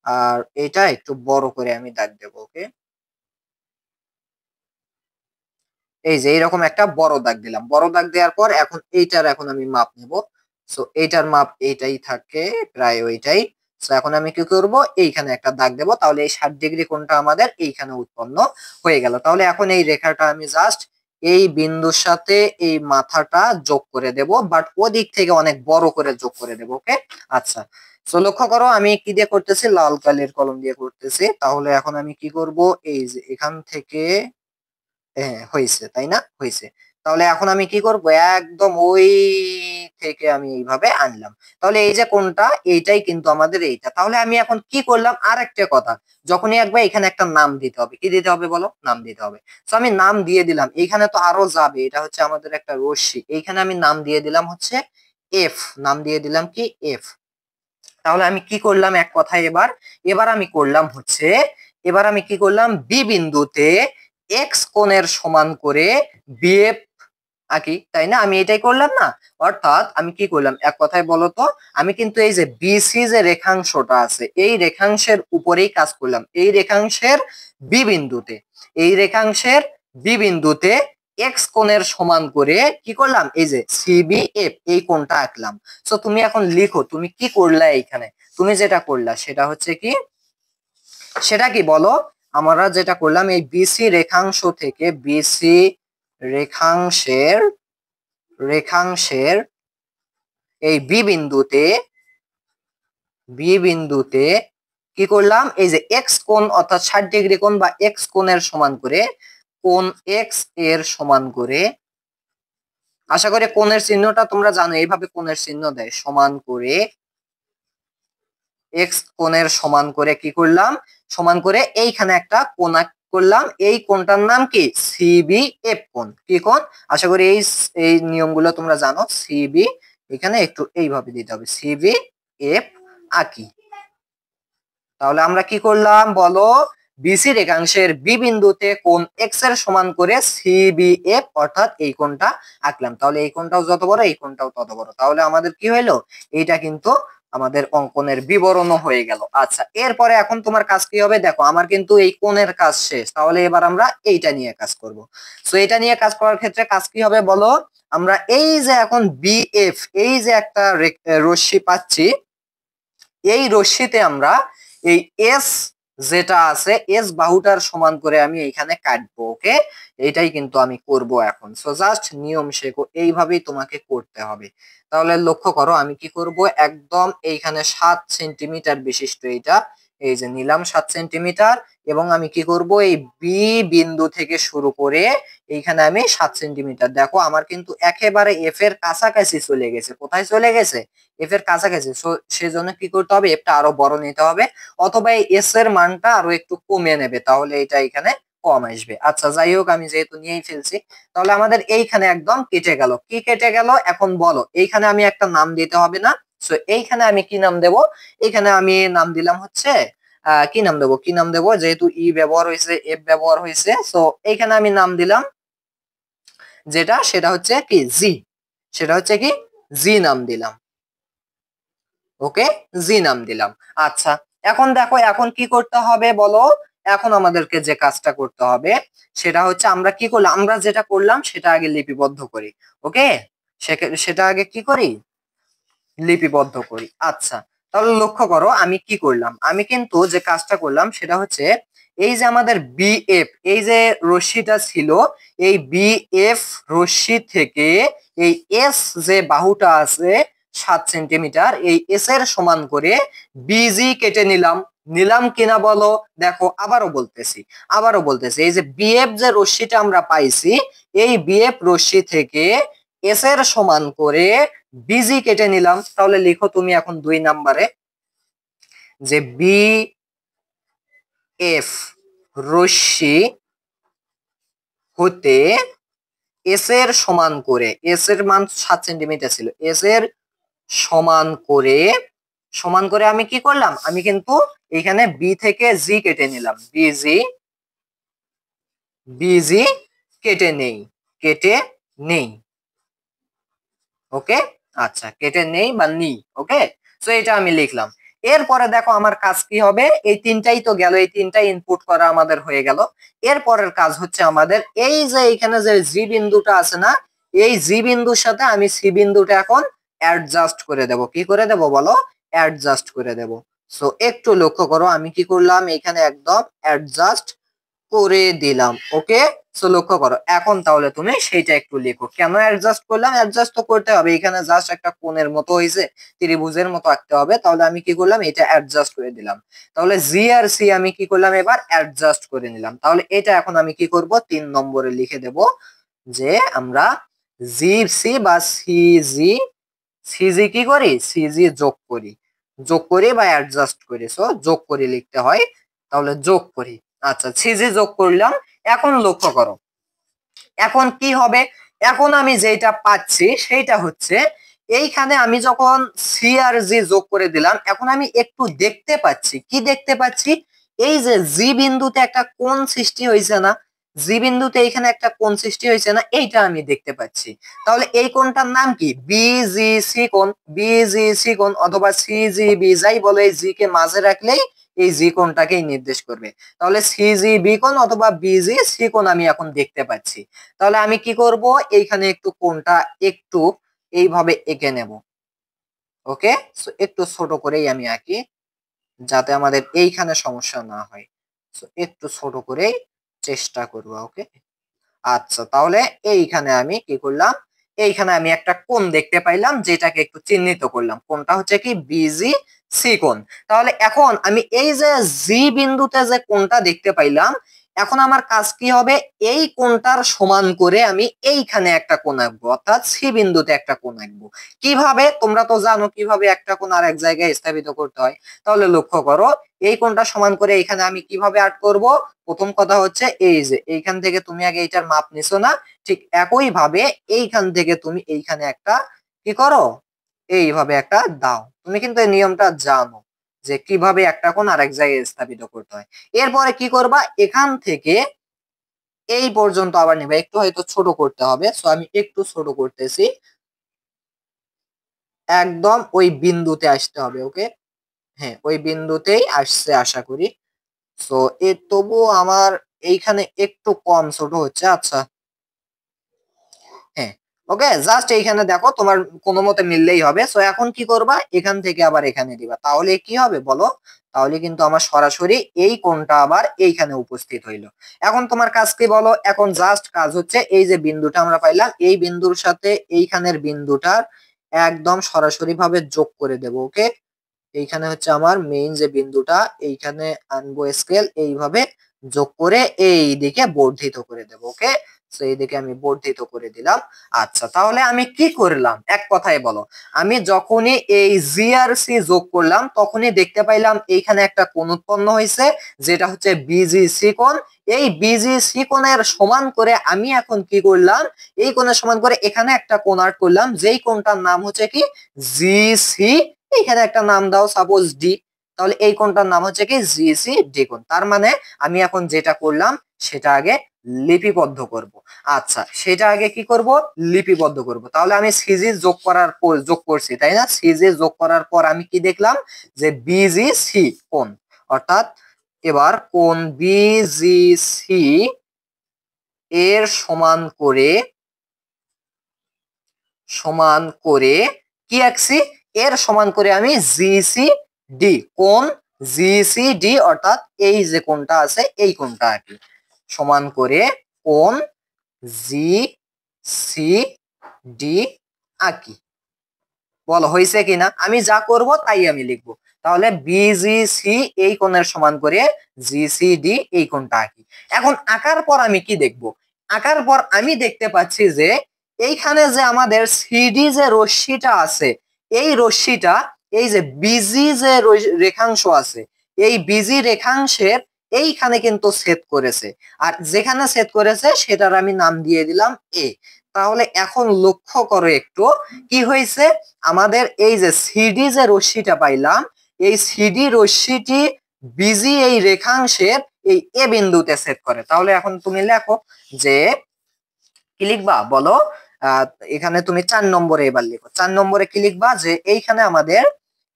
আর এটা একটু বড় করে আমি দাগ দেবো। ওকে। এই যে এইরকম একটা বড় দাগ দিলাম, বড় দাগ দেওয়ার পর এখন এইটার এখন আমি মাপ নেব। সো এইটার মাপ এইটাই থাকে, প্রায় ওইটাই। সো এখন আমি কি করব, এইখানে একটা দাগ দেব, তাহলে এই 60 ডিগ্রি কোণটা আমাদের এইখানে উৎপন্ন হয়ে গেল। তাহলে এখন এই রেখাটা আমি জাস্ট এই বিন্দুর সাথে এই মাথাটা যোগ করে দেব, বাট ওদিক থেকে অনেক বড় করে যোগ করে দেব। ওকে। আচ্ছা, তো লক্ষ্য করো আমি কি দিয়ে করতেছি, লাল কালির কলম দিয়ে করতেছি। তাহলে এখন আমি কি করব, এই যে এখান থেকে, হ্যাঁ হয়েছে, তাই না, হয়েছে। তাহলে এখন আমি কি করব, একদম ওই থেকে আমি এইভাবে আনলাম। তাহলে এই যে কোনটা, এইটাই কিন্তু আমাদের এইটা। তাহলে আমি এখন কি করলাম, আর একটা কথা, যখনই একবার এখানে একটা নাম দিতে হবে, কি দিতে হবে বলো, নাম দিতে হবে। তো আমি নাম দিয়ে দিলাম, এইখানে তো আরো যাবে, এটা হচ্ছে আমাদের একটা রশ্মি, এইখানে আমি নাম দিয়ে দিলাম হচ্ছে এফ, নাম দিয়ে দিলাম কি এফ। তাহলে আমি কি করলাম এক কথায়, এবার এবার আমি করলাম হচ্ছে, এবার আমি কি করলাম, বি বিন্দুতে এক্স কোণের সমান করে বিএফ আঁকি, তাই না, আমি এটাই করলাম না। অর্থাৎ আমি কি করলাম এক কথায় বলতো, আমি কিন্তু এই যে বিসি যে রেখাংশটা আছে, এই রেখাংশের উপরেই কাজ করলাম, এই রেখাংশের বি বিন্দুতে, এই রেখাংশের বি বিন্দুতে এক্স কোণের সমান করে কি করলাম, এই যে সিবিএফ এই কোণটা আঁকলাম। সো তুমি এখন লিখো তুমি কি করলা এইখানে, তুমি যেটা করলা সেটা হচ্ছে কি, সেটা কি বলো, আমরা যেটা করলাম এই বিসি রেখাংশ থেকে, বিসি রেখাংশের রেখাংশের এই বি বিন্দুতে, বি বিন্দুতে কি করলাম, এই যে এক্স কোণ অর্থাৎ 60 ডিগ্রি কোণ বা এক্স কোণের সমান করে, কোণ এক্স এর সমান করে আশা করি কোণের চিহ্নটা তোমরা জানো, এইভাবে কোণের চিহ্ন দেয়, সমান করে এক্স কোণের সমান করে কি করলাম, সমান করে এইখানে একটা কোণ করলাম, এই কোণটার নাম কি সিবিএফ কোণ। কি কোণ? আশা করি এই নিয়মগুলো তোমরা জানো। সিবি এখানে একটু এইভাবে দিতে হবে, সিবিএফ আঁকি। তাহলে আমরা কি করলাম বলো, বিসি রেখাংশের বি বিন্দুতে কোণ এক্স এর সমান করে সিবিএফ অর্থাৎ এই কোণটা আঁকলাম। তাহলে এই কোণটাও যত বড় এই কোণটাও তত বড়। তাহলে আমাদের কি হইলো, এইটা কিন্তু আমাদের অঙ্কনের বিবরণও হয়ে গেল। আচ্ছা, এরপরে এখন তোমার কাজ কি হবে, দেখো আমার কিন্তু এই কোণের কাজ শেষ। তাহলে এবার আমরা এইটা নিয়ে কাজ করব। সো এটা নিয়ে কাজ করার ক্ষেত্রে কাজ কি হবে বলো, আমরা এই যে এখন বিএফ, এই যে একটা রশ্মি পাচ্ছি, এই রশ্মিতে আমরা এই এস যেটা আছে, এস বাহুটার সমান করে আমি এইখানে কাটবো। ওকে, এইটাই কিন্তু আমি করব এখন। সো জাস্ট নিয়ম শেখো, এইভাবেই তোমাকে করতে হবে। তাহলে লক্ষ্য করো আমি কি করব, একদম এইখানে 7 সেন্টিমিটার বিশিষ্ট এইটা, এই যে নিলাম 7 সেন্টিমিটার, এবং আমি কি করব, এই বি বিন্দু থেকে শুরু করে এইখানে আমি 7 সেন্টিমিটার। দেখো আমার কিন্তু একেবারে এফ এর কাছাকাছি চলে গেছে। কোথায় চলে গেছে? এফ এর কাছাকাছি। সেজন্য কি করতে হবে, এফটা আরো বড় নিতে হবে, অথবা এই এস এর মানটা আরো একটু কমিয়ে নেবে, তাহলে এটা এখানে কম আসবে। আচ্ছা যাই হোক, আমি যেহেতু নিয়েই ফেলছি, তাহলে আমাদের এইখানে একদম কেটে গেল। কি কেটে গেল এখন বলো, এইখানে আমি একটা নাম দিতে হবে না? সো এইখানে আমি কি নাম দেব, এখানে আমি নাম দিলাম হচ্ছে কি নাম দেব, কি নাম দেব, যেহেতু ই ব্যবহার হয়েছে, এফ ব্যবহার হয়েছে, সো এইখানে আমি নাম দিলাম যেটা, সেটা হচ্ছে কি জি, সেটা হচ্ছে কি জি নাম দিলাম। ওকে, জি নাম দিলাম। আচ্ছা, এখন দেখো এখন কি করতে হবে বলো, এখন আমাদেরকে যে কাজটা করতে হবে সেটা হচ্ছে, আমরা কি করলাম, আমরা যেটা করলাম সেটা আগে লিপিবদ্ধ করি। ওকে, সেটা আগে কি করি, লিপিবদ্ধ করি। আচ্ছা, তাহলে লক্ষ্য করো আমি কি করলাম, আমি কিন্তু যে কাজটা করলাম সেটা হচ্ছে, এই যে আমাদের বিএফ, এই যে রশ্মিটা ছিল, এই বিএফ রশ্মি থেকে এই এস যে বাহুটা আছে 7 সেন্টিমিটার, এই এস এর সমান করে বিজি কেটে নিলাম। নিলাম কিনা বলো, দেখো আবারও বলতেছি, এই যে বিএফ যে রশ্মিটা আমরা পাইছি, এই বিএফ রশ্মি থেকে এস এর সমান করে বিজি কেটে নিলাম। তাহলে লিখো তুমি এখন 2 নাম্বারে, যে বি এফ রশ্মি হতে এস এর সমান করে, এস এর মান 7 সেন্টিমিটার ছিল, এস এর সমান করে, সমান করে আমি কি করলাম, আমি কিন্তু এখানে বি থেকে জি কেটে নিলাম, বিজি কেটে নেই। ওকে, আচ্ছা কেটে নেই বা নি। ওকে, সো এটা আমি লিখলাম। এরপরে দেখো আমার কাজ কি হবে, এই তিনটাই তো গেল, এই তিনটাই ইনপুট করা আমাদের হয়ে গেল। এরপরের কাজ হচ্ছে আমাদের, এই যে এখানে যে জি বিন্দুটা আছে না, এই জি বিন্দুর সাথে আমি সি বিন্দুটা এখন অ্যাডজাস্ট করে দেব। কি করে দেব বলো, অ্যাডজাস্ট করে দেব। সো একটু লক্ষ্য করো আমি কি করলাম, এখানে একদম অ্যাডজাস্ট করে দিলাম। ওকে, সো লক্ষ্য করো এখন তাহলে তুমি সেইটা একটু লেখো, কেন অ্যাডজাস্ট করলাম, অ্যাডজাস্ট তো করতে হবে, এখানে জাস্ট একটা কোণের মতো হয়েছে, ত্রিভুজের মতো আঁকতে হবে, তাহলে আমি কি করলাম, এটা অ্যাডজাস্ট করে দিলাম। তাহলে জি আর সি আমি কি করলাম, এবার অ্যাডজাস্ট করে নিলাম। তাহলে এটা এখন আমি কি করব, 3 নম্বরে লিখে দেব, যে আমরা জি সি বা সিজি, সিজি কি করি, সিজি যোগ করি বা অ্যাডজাস্ট করি, সো যোগ করি লিখতে হয়, তাহলে যোগ করি। আচ্ছা, সিজি যোগ করলাম। এখন লক্ষ্য করো এখন কি হবে, এখন আমি যেটা পাচ্ছি সেইটা হচ্ছে, এইখানে আমি যখন সি আর জি যোগ করে দিলাম, এখন আমি একটু দেখতে পাচ্ছি, কি দেখতে পাচ্ছি, এই যে জি বিন্দুতে একটা কোণ সৃষ্টি হয়েছে না, জি বিন্দুতে এখানে একটা কোণ সৃষ্টি হয়েছে না, এইটা আমি দেখতে পাচ্ছি। তাহলে এই কোণটার নাম কি, বিজিসি কোণ, বিজিসি কোণ, অথবা সিজিবি যাই বলে, এই জি কে মাঝে রাখলেই এই জি কোণটাকেই নির্দেশ করবে। তাহলে সিজিবি কোণ অথবা বিজিসি কোণ আমি এখন দেখতে পাচ্ছি। তাহলে আমি কি করব, এইখানে একটু কোণটা একটু এইভাবে এঁকে নেব। ওকে, সো একটু ছোট করেই আমি আঁকি, যাতে আমাদের এইখানে সমস্যা না হয়। সো একটু ছোট করেই চেষ্টা করব। ওকে, আচ্ছা তাহলে এইখানে আমি কি করলাম, এইখানে আমি একটা কোণ দেখতে পাইলাম, যেটাকে একটু চিহ্নিত করলাম, কোণটা হচ্ছে কি বিজি সি কোণ। তাহলে এখন আমি এই যে জি বিন্দুতে যে কোণটা দেখতে পাইলাম, এখন আমার কাজ কি হবে, এই কোণটার সমান করে আমি এইখানে একটা কোণ আঁকবো, অর্থাৎ সি বিন্দুতে একটা কোণ আঁকবো। কিভাবে, তোমরা তো জানো কিভাবে একটা কোণ আর এক জায়গায় স্থাপিত করতে হয়। তাহলে লক্ষ্য করো, এই কোণটা সমান করে এখানে আমি কিভাবে আর্ট করব। প্রথম কথা হচ্ছে এই যে এইখান থেকে তুমি আগে এইটার মাপ নিছো না, ঠিক একই ভাবে এইখান থেকে তুমি এইখানে একটা কি করো, এইভাবে একটা দাও। তুমি কিন্তু এই নিয়মটা জানো যে কিভাবে একটা কোণ আরেক জায়গায় স্থাপিত করতে হয়। এরপরে কি করবা, এখান থেকে এই পর্যন্ত আবার নেবে, একটু হয়তো ছোট করতে হবে, সো আমি একটু ছোট করতেছি, একদম ওই বিন্দুতে আসতে হবে। ওকে, হ্যাঁ ওই বিন্দুতেই আসছে আশা করি। সো এ তবু আমার এইখানে একটু কম ছোট হচ্ছে। আচ্ছা হ্যাঁ, ওকে, জাস্ট এইখানে দেখো তোমার কোনো মতে মিললেই হবে। সো এখন কি করবা, এখান থেকে আবার এখানে দিবা, তাহলে কি হবে বলো, তাহলে কিন্তু আমার সরাসরি এই কোণটা আবার এইখানে উপস্থিত হইলো। এখন তোমার কাজ কি বলো, এখন জাস্ট কাজ হচ্ছে এই যে বিন্দুটা আমরা পাইলাম, এই বিন্দুর সাথে এইখানের বিন্দুটার একদম সরাসরি ভাবে যোগ করে দেব। ওকে, এইখানে হচ্ছে আমার মেইন যে বিন্দুটা, এইখানে আনবো স্কেল, এইভাবে যোগ করে এই দিকে বর্ধিত করে দেব। ওকে, সো এইদিকে আমি বর্ধিত করে দিলাম। আচ্ছা, তাহলে আমি কি করলাম এক কথায় বলো, আমি যখনই এই জি আর সি যোগ করলাম তখনই দেখতে পাইলাম এইখানে একটা কোণ উৎপন্ন হয়েছে, যেটা হচ্ছে বিজিসি কোণ। এই বিজিসি কোণের সমান করে আমি এখন কি করলাম, এই কোণের সমান করে এখানে একটা কোণ আর্ট করলাম, যেই কোণটার নাম হচ্ছে কি জিসি। এখানে একটা নাম দাও, সাপোজ ডি। তাহলে এই কোণটার নাম হচ্ছে কি জিসি ডি কোণ। তার মানে আমি এখন যেটা করলাম সেটা আগে লিপিবদ্ধ করব। আচ্ছা, সেটা আগে কি করব, লিপিবদ্ধ করব। তাহলে আমি সিজি যোগ করার পর যোগ করছি, তাই না? সিজি যোগ করার পর আমি কি দেখলাম, যে বিজিসি কোণ, অর্থাৎ এবার কোণ বিজিসি এর সমান করে কি আঁকছি, এর সমান করে আমি জিসি ডি কোণ, জিসি ডি অর্থাৎ এই যে কোণটা আছে এই কোণটা আঁকি, সমান করে কোণ জি সি ডি আঁকি। বলো হয়েছে কিনা, আমি যা করব তাই আমি লিখবো। তাহলে বিজিসি এই কোণের সমান করে জিসিডি এই কোণটা আঁকি। এখন আঁকার পর আমি কি দেখব, আঁকার পর আমি দেখতে পাচ্ছি যে এইখানে যে আমাদের সিডি যে রশ্মিটা আছে, এই রশ্মিটা এই যে বিজি যে রেখাংশ আছে, এই বিজি রেখাংশের এইখানে কিন্তু ছেদ করেছে, আর যেখানে ছেদ করেছে সেটার আমি নাম দিয়ে দিলাম এ। তাহলে এখন লক্ষ্য করো একটু কি হয়েছে, আমাদের এই যে সিডি যে রশ্মিটা পাইলাম, এই সিডি রশ্মিটি বিজি এই রেখাংশের এই এ বিন্দুতে ছেদ করে। তাহলে এখন তুমি লেখো যে কি লিখবা বলো, আহ এখানে তুমি 4 নম্বরে এবার লিখো। 4 নম্বরে কি লিখবা, যে এইখানে আমাদের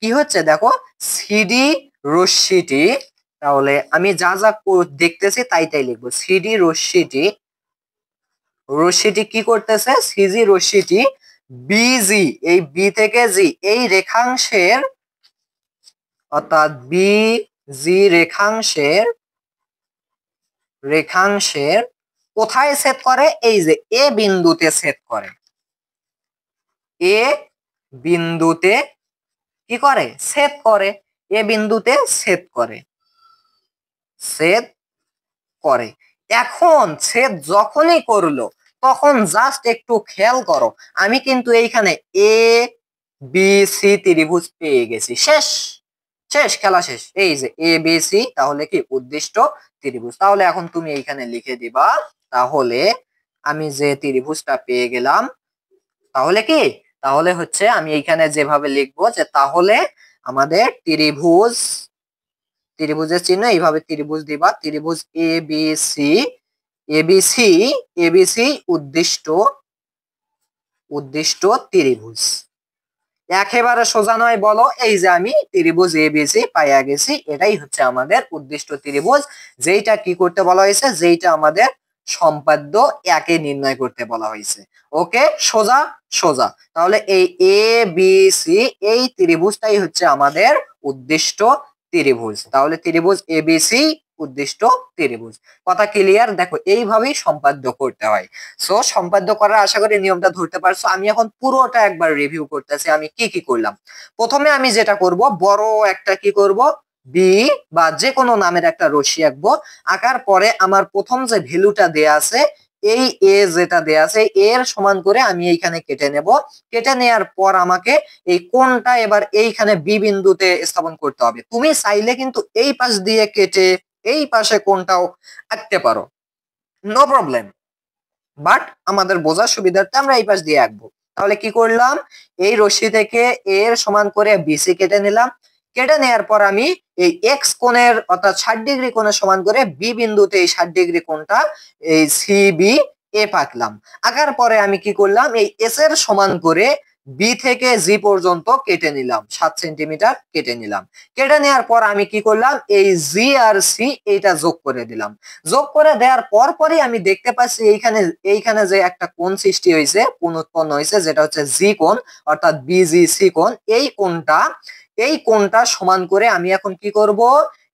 কি হচ্ছে দেখো, সিডি রশ্মিটি, তাহলে আমি যা যা দেখতেছি তাই তাই লিখবো। সিডি রশ্মিটি কি করতেছে, সিজি রশ্মিটি বিজি এই বি থেকে জি এই রেখাংশের, অর্থাৎ বিজি রেখাংশের কোথায় ছেদ করে, এই যে এ বিন্দুতে ছেদ করে। এ বিন্দুতে কি করে, ছেদ করে। এ বিন্দুতে ছেদ করে। এখন ছেদ যখনই করলো তখন জাস্ট একটু খেয়াল করো, আমি কিন্তু এইখানে এ বি সি ত্রিভুজ পেয়ে গেছি। শেষ শেষ খেলা শেষ। এই যে এ বি সি, তাহলে কি উদ্দিষ্ট ত্রিভুজ। তাহলে এখন তুমি এইখানে লিখে দিবা, তাহলে আমি যে ত্রিভুজটা পেয়ে গেলাম, তাহলে কি, তাহলে হচ্ছে আমি এইখানে যেভাবে লিখবো, যে তাহলে আমাদের ত্রিভুজের চিহ্ন এইভাবে ত্রিভুজ দিবা, ত্রিভুজ A B C, ABC ABC উদ্দিষ্ট ত্রিভুজ। একেবারে সোজা নয় বলো, এই যে আমি ত্রিভুজ এবিসি পাইয়া গেছি, এটাই হচ্ছে আমাদের উদ্দিষ্ট ত্রিভুজ, যেইটা কি করতে বলা হয়েছে, যেইটা আমাদের সম্পাদ্য একে নির্ণয় করতে বলা হয়েছে। ওকে, সোজা সোজা। তাহলে এই এ বি সি এই ত্রিভুজটাই হচ্ছে আমাদের উদ্দিষ্ট ত্রিভুজ। তাহলে ত্রিভুজ এবিসি উদ্দিষ্ট ত্রিভুজ। কথা ক্লিয়ার? দেখো এইভাবেই সম্পাদ্য করতে হয়। সো সম্পাদ্য করার আশা করি নিয়মটা ধরতে পারছো। আমি এখন পুরোটা একবার রিভিউ করতেছি আমি কি কি করলাম। প্রথমে আমি যেটা করব, বড় একটা কি করব, বি বা যে কোনো নামের একটা রশ্মি আঁকবো, আঁকার পরে আমার প্রথম যে ভ্যালুটা দেয়া আছে এই এ যেটা দেয়া আছে এর সমান করে আমি এইখানে কেটে নেব। কেটে নেওয়ার পর আমাকে এই কোণটা এবার এইখানে বি বিন্দুতে স্থাপন করতে হবে। তুমি চাইলে কিন্তু এই পাশ দিয়ে কেটে এই পাশে কোণটাও আঁকতে পারো, নো প্রবলেম, বাট আমাদের বোঝার সুবিধার্থে আমরা এই পাশ দিয়ে আঁকবো। তাহলে কি করলাম, এই রশ্মি থেকে এর সমান করে বিসি কেটে নিলাম। কেটে নেওয়ার পর আমি এই এক্স কোণের অর্থাৎ 60 ডিগ্রি কোণের সমান করে বি বিন্দুতে এই 60 ডিগ্রি কোণটা এই সিবি এ আঁকলাম। আঁকার পরে আমি কি করলাম, এই এস এর সমান করে বি থেকে জি পর্যন্ত কেটে নিলাম, 7 সেন্টিমিটার কেটে নিলাম। কেটে নেওয়ার পর আমি কি করলাম, এই জি আর সি এইটা যোগ করে দিলাম। যোগ করে দেওয়ার পর পরই আমি দেখতে পাচ্ছি এইখানে এইখানে যে একটা কোণ সৃষ্টি হয়েছে, কোণ উৎপন্ন হয়েছে, যেটা হচ্ছে জি কোণ অর্থাৎ বিজিসি কোণ। এই কোণটা সমান করে আমি এখন কি করব,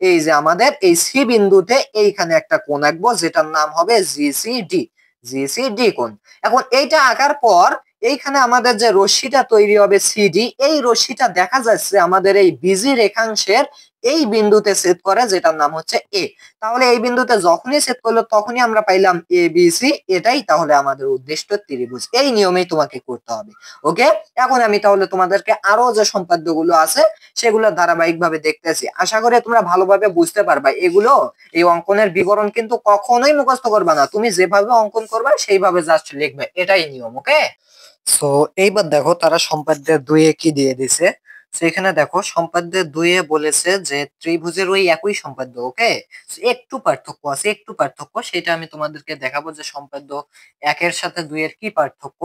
এই যে আমাদের এই সি বিন্দুতে এইখানে একটা কোণ আঁকবো যেটার নাম হবে জিসিডি, জিসিডি কোণ। এখন এইটা আঁকার পর এইখানে আমাদের যে রশ্মিটা তৈরি হবে সিডি, এই রশ্মিটা দেখা যাচ্ছে আমাদের এই বিজি রেখাংশের এই বিন্দুতে ছেদ করে, যেটার নাম হচ্ছে এ। তাহলে এই বিন্দুতে যখনই ছেদ করলো তখনই আমরা পাইলাম এ বি সি, এটাই তাহলে আমাদের উদ্দিষ্ট ত্রিভুজ। এই নিয়মেই তোমাকে করতে হবে। ওকে, এখন আমি তাহলে তোমাদেরকে আরো যে সম্পাদ্য গুলো আছে সেগুলো ধারাবাহিক ভাবে দেখতেছি, আশা করি তোমরা ভালোভাবে বুঝতে পারবা। এগুলো এই অঙ্কনের বিবরণ কিন্তু কখনোই মুখস্থ করবা না, তুমি যেভাবে অঙ্কন করবা সেইভাবে জাস্ট লিখবে, এটাই নিয়ম। ওকে, সো এইবার দেখো তারা সম্পাদ্যের 2-এ কি দিয়ে দিছে। সেখানে দেখো সম্পাদ্যের 2-এ বলেছে যে ত্রিভুজের ওই একই সম্পাদ্য। ওকে, একটু পার্থক্য আছে, একটু পার্থক্য, সেটা আমি তোমাদেরকে দেখাবো যে সম্পাদ্য 1-এর সাথে 2-এর কি পার্থক্য।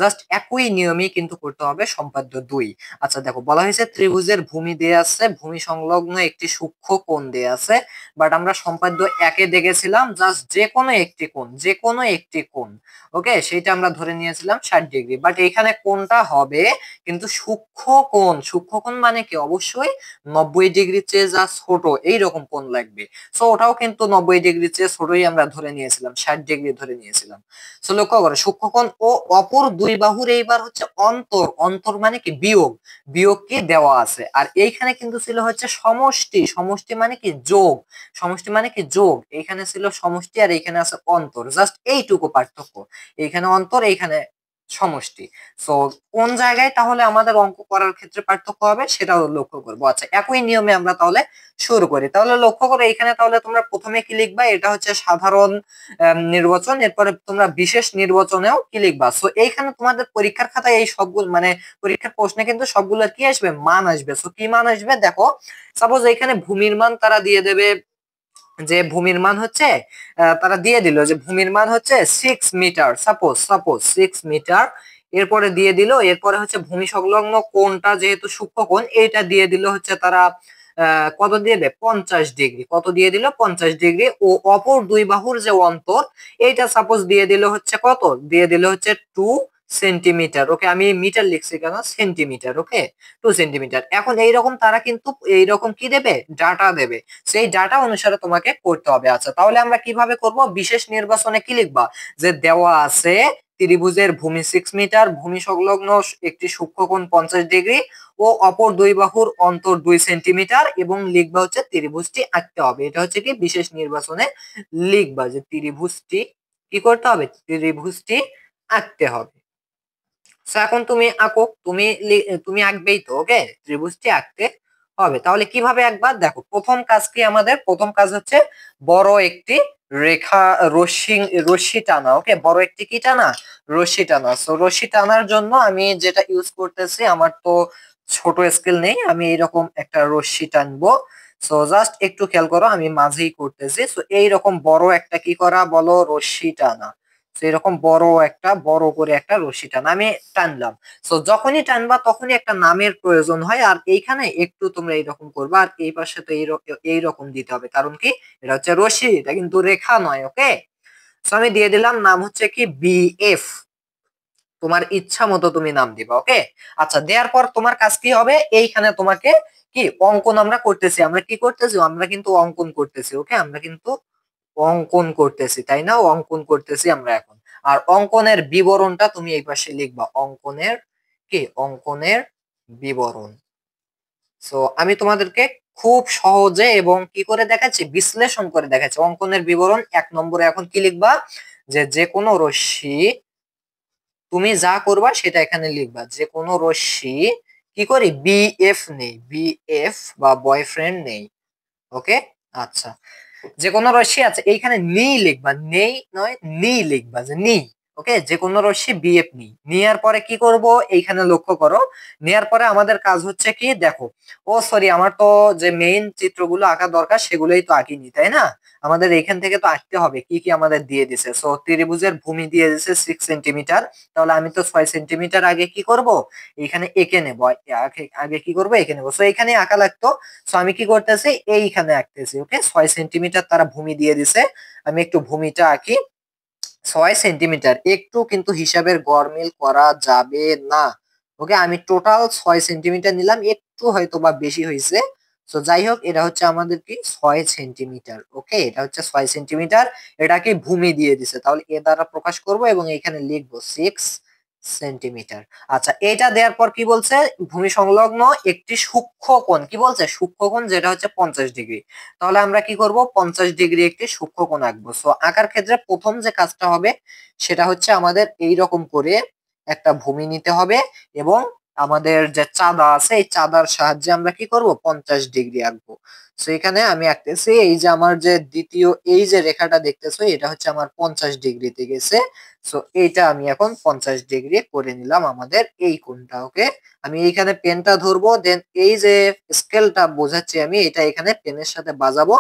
জাস্ট একই নিয়মই কিন্তু করতে হবে সম্পাদ্য 2। আচ্ছা দেখো, বলা হয়েছে ত্রিভুজের ভূমি দেয়া আছে, ভূমি সংলগ্ন একটি সূক্ষ্ম কোণ দেয়া আছে। বাট আমরা সম্পাদ্য 1-এ দেখেছিলাম জাস্ট যে কোনো একটি কোণ, যে কোনো একটি কোণ। ওকে, সেটা আমরা ধরে নিয়েছিলাম 60 ডিগ্রি, বাট এখানে কোনটা হবে কিন্তু সূক্ষ্ম কোণ। সূক্ষ্ম কোণ মানে কি, অবশ্যই 90 ডিগ্রির চেয়ে যা ছোট এইরকম কোণ লাগবে। সো ওটাও কিন্তু 90 ডিগ্রির চেয়ে ছোটই আমরা ধরে নিয়েছিলাম, 60 ডিগ্রি ধরে নিয়েছিলাম। সো লক্ষ্য করো, সূক্ষ্ম কোণ ও অপর দুই বাহুর এইবার হচ্ছে অন্তর, অন্তর মানে কি বিয়োগ, বিয়োগ কি দেওয়া আছে। আর এইখানে কিন্তু ছিল হচ্ছে সমষ্টি, সমষ্টি মানে কি যোগ, সমষ্টি মানে কি যোগ। এইখানে ছিল সমষ্টি আর এইখানে আছে অন্তর, জাস্ট এইটুকু পার্থক্য। এইখানে অন্তর, এইখানে সমষ্টি। সো কোন জায়গায় তাহলে আমাদের অঙ্ক করার ক্ষেত্রে পার্থক্য হবে সেটাও লক্ষ্য করবো। আচ্ছা, একই নিয়মে আমরা তাহলে শুরু করি। তাহলে লক্ষ্য করো, এখানে তাহলে তোমরা প্রথমে কি লিখবা, এটা হচ্ছে সাধারণ নির্বাচন, এরপরে তোমরা বিশেষ নির্বাচনেও কি লিখবা। সো এইখানে তোমাদের পরীক্ষার খাতায় এই সবগুলো মানে পরীক্ষার প্রশ্নে কিন্তু সবগুলো কি আসবে, মান আসবে। সো কি মান আসবে দেখো, সাপোজ এখানে ভূমির মান তারা দিয়ে দেবে, যে ভূমির মান হচ্ছে তারা দিয়ে দিল যে ভূমির মান হচ্ছে 6 মিটার, সাপোজ সাপোজ 6 মিটার। এরপরে দিয়ে দিল, এরপরে হচ্ছে ভূমি সংলগ্ন কোণটা যেহেতু সূক্ষ্ম কোণ, এইটা দিয়ে দিল হচ্ছে তারা কত দিয়ে দেবে, 50 ডিগ্রি। কত দিয়ে দিল, 50 ডিগ্রি। ও অপর দুই বাহুর যে অন্তর, এইটা সাপোজ দিয়ে দিল হচ্ছে কত, দিয়ে দিল হচ্ছে 2 সেন্টিমিটার। ওকে, আমি মিটার লিখছি কেন, সেন্টিমিটার। ওকে, 2 সেন্টিমিটার। এখন এইরকম তারা কিন্তু এইরকম কি দেবে, ডাটা দেবে, সেই ডাটা অনুসারে তোমাকে করতে হবে। আচ্ছা, তাহলে আমরা কিভাবে করব, বিশেষ নির্বাচনে কি লিখবা, যে দেওয়া আছে ত্রিভুজের ভূমি 6 মিটার, ভূমি সংলগ্ন একটি সূক্ষ্মকোণ 50 ডিগ্রি ও অপর দুই বাহুর অন্তর 2 সেন্টিমিটার, এবং লিখবা হচ্ছে ত্রিভুজটি আঁকতে হবে। এটা হচ্ছে কি বিশেষ নির্বাচনে লিখবা যে ত্রিভুজটি কি করতে হবে, ত্রিভুজটি আঁকতে হবে। এখন তুমি আঁকো, তুমি আঁকবেই তো। ওকে, ত্রিভুজটি আঁকতে হবে। তাহলে কিভাবে আঁকবা দেখো, প্রথম কাজ কি আমাদের, প্রথম কাজ হচ্ছে বড় একটি রেখা, রশ্মি, রশ্মি টানা। ওকে, বড় একটি কি টানা, রশ্মি টানা। সো রশ্মি টানার জন্য আমি যেটা ইউজ করতেছি, আমার তো ছোট স্কেল নেই, আমি এইরকম একটা রশ্মি টানবো। সো জাস্ট একটু খেয়াল করো, আমি মাঝেই করতেছি। সো এইরকম বড় একটা কি করা বলো, রশ্মি টানা। তো এরকম বড় একটা, বড় করে একটা রশ্মি টানা আমি টানলাম। সো যখনই টানবা তখনই একটা নামের প্রয়োজন হয়, আর এইখানে একটু তোমরা এইরকম করবা, আর এই পাশে তো এইরকম দিতে হবে, কারণ কি এটা হচ্ছে রশ্মি, এটা কিন্তু রেখা নয়। ওকে, সো আমি দিয়ে দিলাম নাম হচ্ছে কি বিএফ, তোমার ইচ্ছা মতো তুমি নাম দিবা। ওকে, আচ্ছা, দেওয়ার পর তোমার কাজ কি হবে, এইখানে তোমাকে কি অঙ্কন আমরা করতেছি, আমরা কি করতেছি, আমরা কিন্তু অঙ্কন করতেছি। ওকে, আমরা কিন্তু অঙ্কন করতেছি, তাই না, অঙ্কন করতেছি আমরা এখন। আর অঙ্কনের বিবরণটা তুমি এই পাশে লিখবা, অঙ্কনের কি, অঙ্কনের বিবরণ। সো আমি তোমাদেরকে খুব সহজে এবং কি করে দেখাচ্ছি, বিশ্লেষণ করে দেখাচ্ছি। অঙ্কনের বিবরণ 1 নম্বরে এখন কি লিখবা, যে যে কোনো রশ্মি, তুমি যা করবা সেটা এখানে লিখবা, যে কোনো রশ্মি কি করি, বিএফ নেই, বিএফ বা বয়ফ্রেন্ড নেই। ওকে, আচ্ছা, যে কোনো রশ্মি আছে এইখানে নেই লিখবা, নেই নয় নি লিখবা, যে নি। ওকে, যে কোনো রশ্মি বিএফ নি, নেওয়ার পরে কি করব, এইখানে লক্ষ্য করো, নেওয়ার পরে আমাদের কাজ হচ্ছে কি, দেখো, ও সরি, আমার তো যে মেইন চিত্রগুলো আঁকা দরকার সেগুলোই তো আঁকিনি, তাই না? আমাদের এইখান থেকে তো আঁকতে হবে কি কি আমাদের দিয়ে দিছে। সো ত্রিভুজের ভূমি দিয়ে দিছে 6 সেন্টিমিটার, তাহলে আমি তো 6 সেন্টিমিটার আগে কি করব, এইখানে এঁকে নেব, আগে কি করব, এঁকে নেব। সো এইখানে আঁকা লাগতো, সো আমি কি করতেছি, এইখানে আঁকতেছি। ওকে, 6 সেন্টিমিটার তারা ভূমি দিয়ে দিছে, আমি একটু ভূমিটা আঁকি। 6 সেন্টিমিটার, একটু কিন্তু হিসাবের গরমিল করা যাবে না। ওকে, আমি টোটাল 6 সেন্টিমিটার নিলাম, একটু হয়তো বা বেশি হয়েছে। তো যাই হোক, এটা হচ্ছে আমাদের কি 6 সেন্টিমিটার। ওকে, এটা হচ্ছে 6 সেন্টিমিটার, এটাকে ভূমি দিয়ে দিছে, তাহলে এ দ্বারা প্রকাশ করব এবং এখানে লিখবো 6 সেন্টিমিটার। আচ্ছা, এটা দেওয়ার পর কি বলছে, ভূমি সংলগ্ন একটি সূক্ষ্মকোণ, কি বলছে, সূক্ষ্মকোণ যেটা হচ্ছে 50 ডিগ্রি। তাহলে আমরা কি করব, 50 ডিগ্রি একটি সূক্ষ্মকোণ আঁকবো। সো আঁকার ক্ষেত্রে প্রথম যে কাজটা হবে সেটা হচ্ছে আমাদের এই রকম করে একটা ভূমি নিতে হবে এবং আমাদের যে চাঁদা আছে এই চাঁদার সাহায্যে আমরা কি করব, 50 ডিগ্রি আঁকবো। সো এখানে আমি আঁকতেছি, এই যে আমার যে দ্বিতীয় এই যে রেখাটা দেখতেছো এটা হচ্ছে আমার 50 ডিগ্রিতে গেছে। সো এইটা আমি এখন 50 ডিগ্রি করে নিলাম আমাদের এই কোণটা। ওকে, আমি এইখানে পেনটা ধরবো, দেন এই যে স্কেলটা বোঝাচ্ছি আমি, এটা এখানে পেনের সাথে বাজাবো,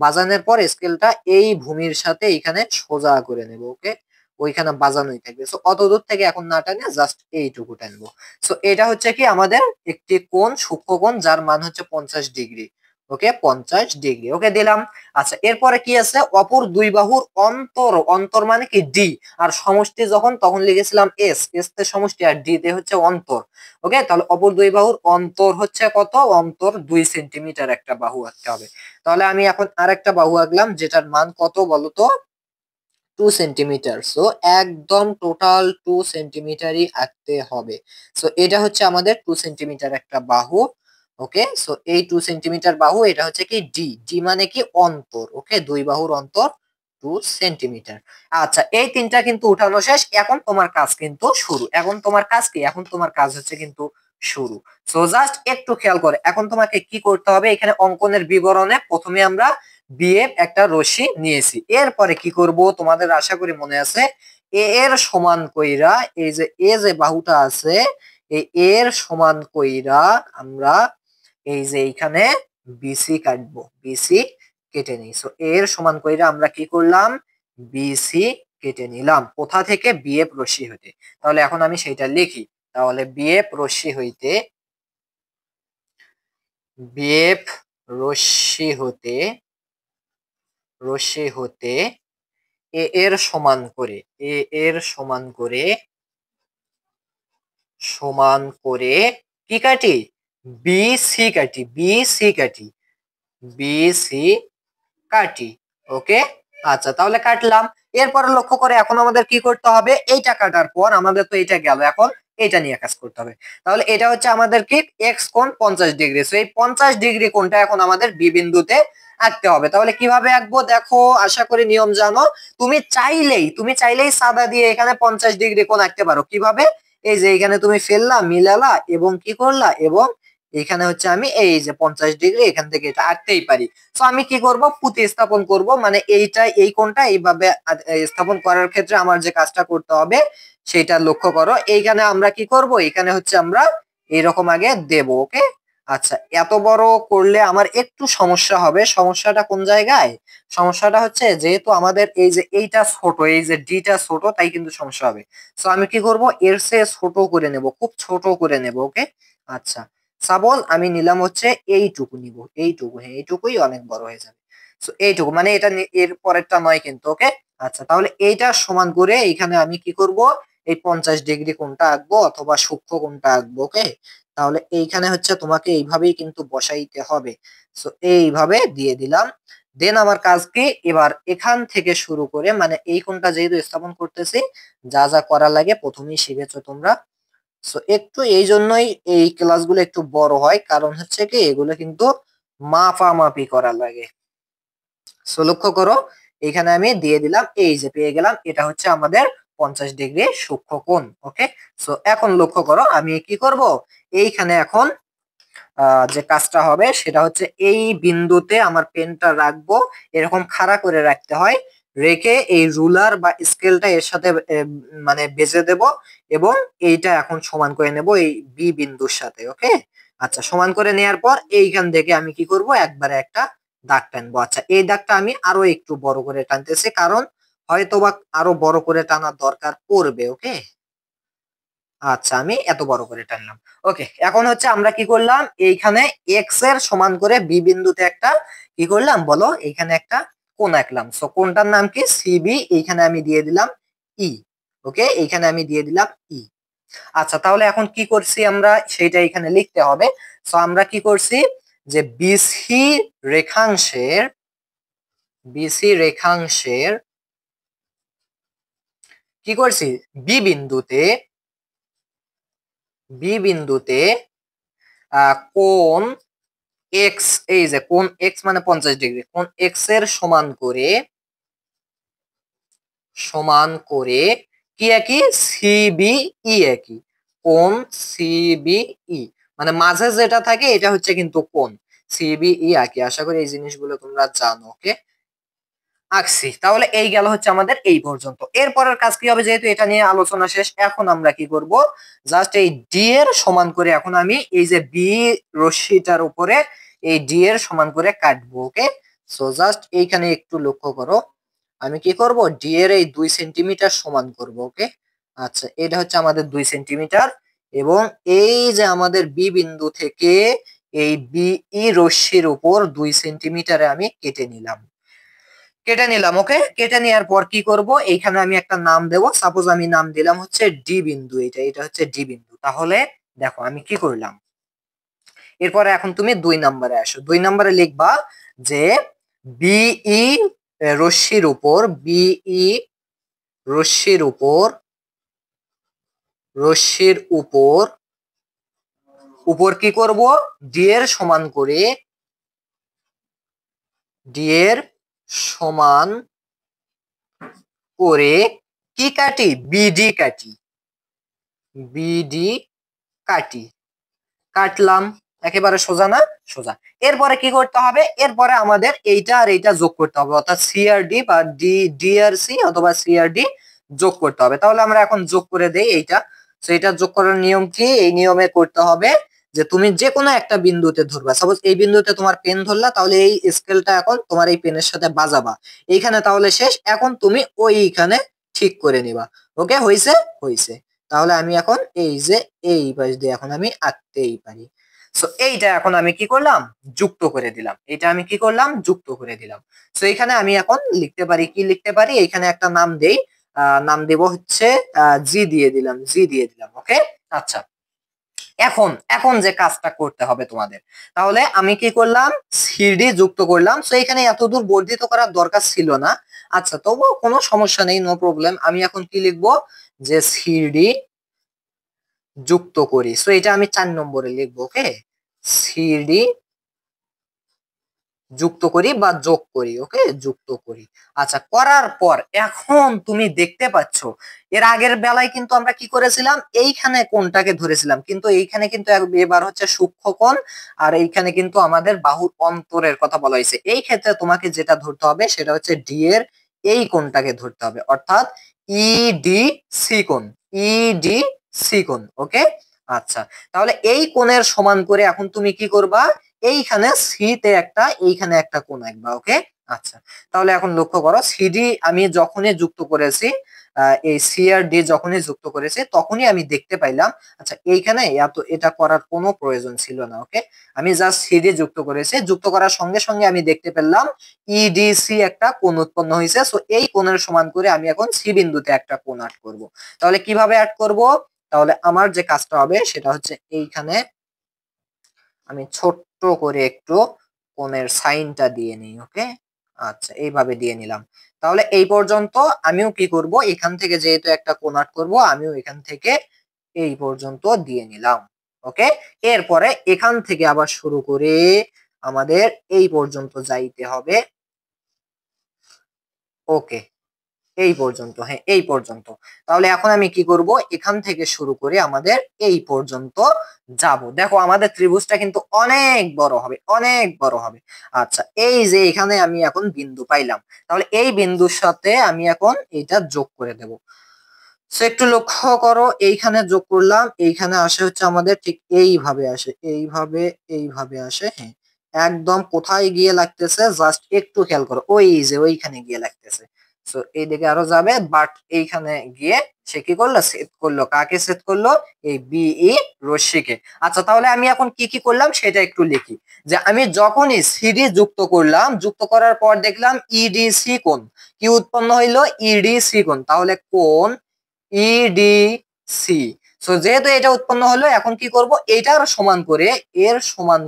বাজানোর পর স্কেলটা এই ভূমির সাথে এখানে সোজা করে নেব। ওকে, ওইখানে বাজানোই থাকবে। সো অত দূর থেকে এখন না টানে, জাস্ট এইটুকু টানবো। সো এটা হচ্ছে কি আমাদের একটি কোণ, সূক্ষ্মকোণ, যার মান হচ্ছে 50 ডিগ্রি। ওকে, 50 ডিগ্রি, ওকে দিলাম। আচ্ছা, এরপরে কি আছে, অপর দুই বাহুর অন্তর, অন্তর মানে কি ডি, আর সমষ্টি যখন তখন লিখেছিলাম এস, এস তে সমষ্টি আর ডি তে হচ্ছে অন্তর। ওকে, তাহলে অপর দুই বাহুর অন্তর হচ্ছে কত, অন্তর 2 সেন্টিমিটার একটা বাহু আঁকতে হবে। তাহলে আমি এখন আরেকটা বাহু আঁকলাম, যেটার মান কত বলতো, 2 সেন্টিমিটার। সো একদম টোটাল 2 সেন্টিমিটারই আঁকতে হবে। সো এটা হচ্ছে আমাদের 2 সেন্টিমিটার একটা বাহু। ওকে, সো এই 2 সেন্টিমিটার বাহু, এটা হচ্ছে কি ডি, ডি মানে কি অন্তর। ওকে, দুই বাহুর অন্তর 2 সেন্টিমিটার। আচ্ছা, এই তিনটা কিন্তু উঠানো শেষ, এখন তোমার কাজ কিন্তু শুরু। এখন তোমার কাজ কি, এখন তোমার কাজ হচ্ছে কিন্তু শুরু। সো জাস্ট একটু খেয়াল করে, এখন তোমাকে কি করতে হবে, এখানে অঙ্কনের বিবরণে প্রথমে আমরা বিএফ একটা রশ্মি নিয়েছি, এরপরে কি করব তোমাদের আশা করি মনে আছে, এ এর সমান কইরা, এই যে এ যে বাহুটা আছে, এই এর সমান কইরা আমরা এই যে এইখানে বিসি কাটবো, বিসি কেটে নিই। সো এর সমান কইরা আমরা কি করলাম, বিসি কেটে নিলাম, কোথা থেকে, বিএফ রশ্মি হইতে। তাহলে এখন আমি সেটা লিখি, তাহলে বিএফ রশ্মি হইতে, বিএফ রশ্মি হতে, রশ্মি হতে এ এর সমান করে, এ এর সমান করে, সমান করে কি কাটি, বি সি কাটি, বি সি কাটি, বি সি কাটি। ওকে, আচ্ছা, তাহলে কাটলাম। এরপরে লক্ষ্য করে এখন আমাদের কি করতে হবে, এইটা কাটার পর আমাদের তো এটা গেল, এখন এটা নিয়ে কাজ করতে হবে। তাহলে এটা হচ্ছে আমাদের কি এক্স কোণ 50 ডিগ্রি। সো এই 50 ডিগ্রি কোণটা এখন আমাদের বি বিন্দুতে আঁকতে হবে। তাহলে কিভাবে আঁকবো, দেখো, আশা করি নিয়ম জানো। তুমি চাইলেই সাদা দিয়ে এখানে 50 ডিগ্রি কোণ আঁকতে পারো। কিভাবে, এই যে এখানে তুমি ফেললা, মিলালা এবং কি করলা, এবং এখানে হচ্ছে আমি এই যে 50 ডিগ্রি এখান থেকে এটা আঁকতেই পারি। তো আমি কি করব, প্রতিস্থাপন করব, মানে এইটা এই কোণটা এইভাবে স্থাপন করার ক্ষেত্রে আমার যে কাজটা করতে হবে সেটা লক্ষ্য করো। এইখানে আমরা কি করব, এখানে হচ্ছে আমরা এইরকম আগে দেব। ওকে, আচ্ছা, এত বড় করলে আমার একটু সমস্যা হবে। সমস্যাটা কোন জায়গায়, সমস্যাটা হচ্ছে যেহেতু আমাদের এই যে এইটা ছোট, এই যে ডিটা ছোট, তাই কিন্তু সমস্যা হবে। সো আমি কি করব, এর চেয়ে ছোট করে নেব, খুব ছোট করে নেব। ওকে, আচ্ছা, সাপোজ আমি নিলাম হচ্ছে এইটুকু নিব, এইটুকু, হ্যাঁ এইটুকুই অনেক বড় হয়ে যাবে। সো এইটুকু মানে এটা এর পরেরটা নয় কিন্তু। ওকে, আচ্ছা, তাহলে এইটা সমান করে এখানে আমি কি করব, এই 50 ডিগ্রি কোণটা আঁকবো অথবা সূক্ষ্ম কোণটা আঁকবো। ওকে, তাহলে এইখানে হচ্ছে তোমাকে এইভাবেই কিন্তু বসাইতে হবে। সো এইভাবে দিয়ে দিলাম। দেন আমার কাজ কি, এবার এখান থেকে শুরু করে, মানে এই কোণটা যেহেতু স্থাপন করতেছি, যা যা করা লাগে প্রথমেই শিখেছো তোমরা। সো একটু এই জন্যই এই ক্লাসগুলো একটু বড় হয়, কারণ হচ্ছে কি এগুলো কিন্তু মাপামাপি করা লাগে। সো লক্ষ্য করো, এখানে আমি দিয়ে দিলাম, এই যে পেয়ে গেলাম, এটা হচ্ছে আমাদের 50 ডিগ্রি সূক্ষ্মকোণ। ওকে, সো এখন লক্ষ্য করো আমি কি করব, এইখানে এখন যে কাজটা হবে সেটা হচ্ছে এই বিন্দুতে আমার পেনটা রাখবো, এরকম খাড়া করে রাখতে হয়, রেখে এই রুলার বা স্কেলটা এর সাথে মানে বেজে দেব, এবং এইটা এখন সমান করে নেব এই বি বিন্দুর সাথে। ওকে, আচ্ছা, সমান করে নেওয়ার পর এইখান থেকে আমি কি করব, একবারে একটা দাগ টানবো। আচ্ছা, এই দাগটা আমি আরো একটু বড় করে টানতেছি, কারণ হয়তোবা আরো বড় করে টানার দরকার পড়বে। ওকে, আচ্ছা, আমি এত বড় করে টানলাম। ওকে, এখন হচ্ছে আমরা কি করলাম, এইখানে এক্স এর সমান করে বি বিন্দুতে একটা কি করলাম বলো, এইখানে একটা কোণ আঁকলাম। সো কোণটার নাম কি, সিবি, এইখানে আমি দিয়ে দিলাম ই। ওকে, এইখানে আমি দিয়ে দিলাম ই। আচ্ছা, তাহলে এখন কি করছি আমরা সেইটা এখানে লিখতে হবে। সো আমরা কি করছি, যে বিসি রেখাংশের কি করছি, বি বিন্দুতে বি বিন্দুতে কোণ এক্স, এই যে কোণ এক্স মানে 50 ডিগ্রি, কোণ এক্স এর সমান করে কি একই, সিবিই একই, কোণ সিবিই, মানে মাঝে যেটা থাকে এটা হচ্ছে কিন্তু কোণ সিবিই একই। আশা করি এই জিনিসগুলো তোমরা জানো। ওকে, আঁকছি, তাহলে এই গেল হচ্ছে আমাদের এই পর্যন্ত। এরপরের কাজ কি হবে, যেহেতু এটা নিয়ে আলোচনা শেষ, এখন আমরা কি করব, জাস্ট এই ডি এর সমান করে এখন আমি এই যে বি রশ্মিটার উপরে এই ডি এর সমান করে কাটবো। ওকে, সো জাস্ট এইখানে একটু লক্ষ্য করো, আমি কি করব, ডি এর এই 2 সেন্টিমিটার সমান করব। ওকে, আচ্ছা, এটা হচ্ছে আমাদের 2 সেন্টিমিটার, এবং এই যে আমাদের বি বিন্দু থেকে এই বিই রশ্মির উপর 2 সেন্টিমিটারে আমি কেটে নিলাম। ওকে, কেটে নেওয়ার পর কি করব, এইখানে আমি একটা নাম দেব, সাপোজ আমি নাম দিলাম হচ্ছে ডি বিন্দু, এটা হচ্ছে ডি বিন্দু। তাহলে দেখো আমি কি করলাম, এরপরে এখন তুমি 2 নম্বরে আসো, 2 নম্বরে লিখবা যে বিই রশ্মির উপর, বিই রশ্মির উপর রশ্মির উপর উপর কি করব, ডি এর সমান করে, ডি এর সমান করে কি কাটি, বিডি কাটি, কাটলাম, একেবারে সোজা না, সোজা। এরপরে কি করতে হবে, এরপরে আমাদের এইটা আর এইটা যোগ করতে হবে, অর্থাৎ সিআরডি বা ডিআরসি অথবা সিআরডি যোগ করতে হবে। তাহলে আমরা এখন যোগ করে দেই এইটা। তো এটা যোগ করার নিয়ম কি, এই নিয়মে করতে হবে যে তুমি যে কোনো একটা বিন্দুতে ধরবা, সাপোজ এই বিন্দুতে তোমার পেন ধরলা, তাহলে এই স্কেলটা এখন তোমার এই পেনের সাথে বাজাবা এইখানে, তাহলে শেষ, এখন তুমি ওইখানে ঠিক করে নিবা। ওকে, হইছে, হইছে। তাহলে আমি এখন এই যে এই পাশ দিয়ে এখন আমি আঁকতেই পারি। সো এইটা এখন আমি কি করলাম, যুক্ত করে দিলাম, এটা আমি কি করলাম, যুক্ত করে দিলাম। সো এখানে আমি এখন লিখতে পারি, কি লিখতে পারি, এখানে একটা নাম দেই, নাম দেব হচ্ছে জি দিয়ে দিলাম। ওকে, আচ্ছা, এখন এখন যে কাজটা করতে হবে তোমাদের, তাহলে আমি কি করলাম, সিডি যুক্ত করলাম। সো এখানে এতদূর বর্ধিত করার দরকার ছিল না। আচ্ছা, তবুও কোনো সমস্যা নেই, নো প্রবলেম। আমি এখন কি লিখবো, যে সিডি যুক্ত করি। সো এটা আমি 4 নম্বরে লিখবো। ওকে, সিডি যুক্ত করি বা যোগ করি। ওকে, যুক্ত করি। আচ্ছা, করার পর এখন তুমি দেখতে পাচ্ছ, এর আগের বেলায় কিন্তু আমরা কি করেছিলাম, এইখানে কোণটাকে ধরেছিলাম, কিন্তু এইখানে কিন্তু এবার হচ্ছে সূক্ষ্মকোণ, আর এইখানে কিন্তু আমাদের বাহুর অন্তরের কথা বলা হয়েছে। এই ক্ষেত্রে তোমাকে যেটা ধরতে হবে সেটা হচ্ছে ডি এর এই কোণটাকে ধরতে হবে, অর্থাৎ ইডি সি কোণ, ইডি সি কোণ। ওকে, আচ্ছা, তাহলে এই কোণের সমান করে এখন তুমি কি করবা, এইখানে সি তে একটা, এইখানে একটা কোণ আঁকবা। ওকে, আচ্ছা, তাহলে এখন লক্ষ্য করো, সিডি আমি যখনই যুক্ত করেছি, এই সি আর ডি যখনই যুক্ত করেছি, তখনই আমি দেখতে পাইলাম, আচ্ছা, এইখানে এটা করার কোনো প্রয়োজন ছিল না। ওকে, আমি জাস্ট সিডি যুক্ত করেছি, যুক্ত করার সঙ্গে সঙ্গে আমি দেখতে পেলাম ইডিসি একটা কোণ উৎপন্ন হয়েছে। সো এই কোণের সমান করে আমি এখন সি বিন্দুতে একটা কোণ আর্ট করব। তাহলে কিভাবে আর্ট করব, তাহলে আমার যে কাজটা হবে সেটা হচ্ছে এইখানে আমি ছোট্ট করে একটু কোণের সাইনটা দিয়ে নিই। ওকে, আচ্ছা, এইভাবে দিয়ে নিলাম। তাহলে এই পর্যন্ত আমিও কি করব, এখান থেকে যেহেতু একটা কোণ আর্ট করব, আমিও এখান থেকে এই পর্যন্ত দিয়ে নিলাম। ওকে, এরপরে এখান থেকে আবার শুরু করে আমাদের এই পর্যন্ত যাইতে হবে। ওকে, এই পর্যন্ত, হ্যাঁ এই পর্যন্ত। তাহলে এখন আমি কি করব, এখান থেকে শুরু করে আমাদের এই পর্যন্ত যাব। দেখো আমাদের ত্রিভুজটা কিন্তু অনেক বড় হবে, অনেক বড় হবে। আচ্ছা, এই যে এখানে আমি এখন বিন্দু পাইলাম, তাহলে এই বিন্দুর সাথে আমি এখন এটা যোগ করে দেব। সো একটু লক্ষ্য করো, এইখানে যোগ করলাম, এইখানে আসে হচ্ছে আমাদের ঠিক এইভাবে আসে, এইভাবে এইভাবে আসে, হ্যাঁ একদম কোথায় গিয়ে লাগতেছে জাস্ট একটু খেয়াল করো, ওই যে ওইখানে গিয়ে লাগতেছে। সো এইদিকে আরো যাবে, বাট এইখানে গিয়ে সে কি করলো, সেট করলো, কাকে সেট করলো, এই বিই রশ্মিকে। আচ্ছা, তাহলে আমি এখন কি কি করলাম সেটা একটু লিখি। যে আমি যখনই সিডি যুক্ত করলাম, যুক্ত করার পর দেখলাম ইডিসি কোণ কি উৎপন্ন হইলো, ইডিসি কোণ, তাহলে কোণ ইডিসি। সো যেহেতু এটা উৎপন্ন হলো, এখন কি করব, এটার সমান করে, এর সমান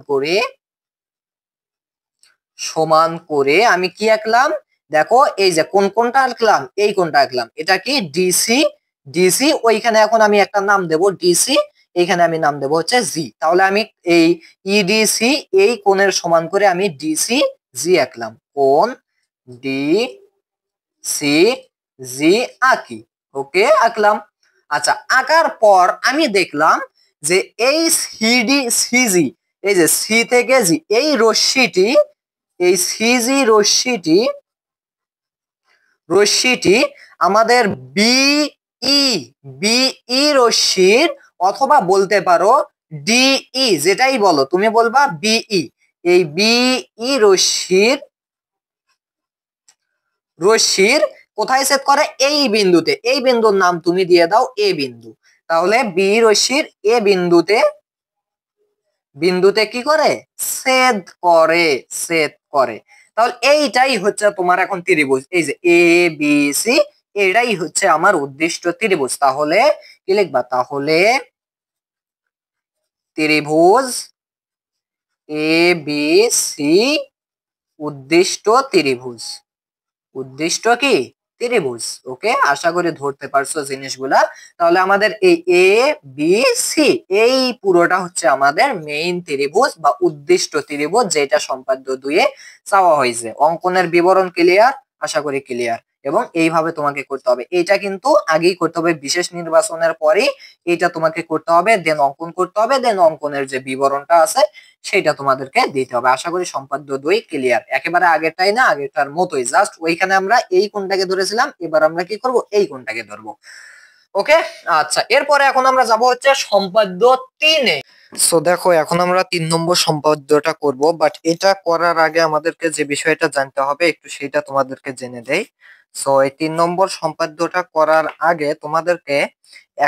করে আমি কি আঁকলাম, দেখো এই যে কোন কোনটা আঁকলাম, এই কোনটা আঁকলাম, এটা কি ডিসি, ডিসি ওইখানে এখন আমি একটা নাম দেব ডিসি, এইখানে আমি নাম দেব হচ্ছে জি। তাহলে আমি এই ইডিসি এই কোণের সমান করে আমি ডিসি জি আঁকলাম, কোণ ডি সি জি আঁকি। ওকে, আঁকলাম। আচ্ছা, আঁকার পর আমি দেখলাম যে এই সিডি সিজি, এই যে সি থেকে জি এই রশ্মিটি, এই সিজি রশ্মিটি আমাদের বিই, বিই রশ্মির, অথবা বলতে পারো ডিই, যেটাই বলো তুমি বলবা বিই, এই বিই রশ্মির কোথায় ছেদ করে, এই বিন্দুতে, এই বিন্দুর নাম তুমি দিয়ে দাও এ বিন্দু। তাহলে বি রশ্মির এ বিন্দুতে, বিন্দুতে কি করে, ছেদ করে, ছেদ করে। তাহলে এইটাই হচ্ছে তোমার এখন ত্রিভুজ, এই যে এ বি সি, এটাই হচ্ছে আমার উদ্দিষ্ট ত্রিভুজ। তাহলে কি লিখবা, তাহলে ত্রিভুজ এ বি সি উদ্দিষ্ট ত্রিভুজ, উদ্দিষ্ট কি ত্রিভুজ। ওকে, আশা করি ধরতে পারছো জিনিসগুলা। তাহলে আমাদের এই এ বি সি এই পুরোটা হচ্ছে আমাদের মেইন ত্রিভুজ বা উদ্দিষ্ট ত্রিভুজ, যেটা সম্পাদ্য 2 এ চাওয়া হয়েছে। অঙ্কনের বিবরণ ক্লিয়ার, আশা করি ক্লিয়ার। এবং এইভাবে তোমাকে করতে হবে, এইটা কিন্তু আগেই করতে হবে, বিশেষ নির্বাচনের পরে এইটা তোমাকে করতে হবে, দেন অঙ্কন করতে হবে, দেন অঙ্কনের যে বিবরণটা আছে সেটা তোমাদেরকে দিতে হবে। আশা করি সম্পাদ্য 2 ক্লিয়ার, একেবারে আগেরটাই না, আগেরটার মতোই, জাস্ট ওইখানে আমরা এই কোণটাকে ধরেছিলাম, এবার আমরা কি করব, এই কোণটাকে ধরবো। ওকে, আচ্ছা এরপরে এখন আমরা যাব হচ্ছে সম্পাদ্য 3-এ। সো দেখো এখন আমরা 3 নম্বর সম্পাদ্যটা করব, বাট এটা করার আগে আমাদেরকে যে বিষয়টা জানতে হবে একটু সেটা তোমাদেরকে জেনে দেই। সো এই 3 নম্বর সম্পাদ্যটা করার আগে তোমাদেরকে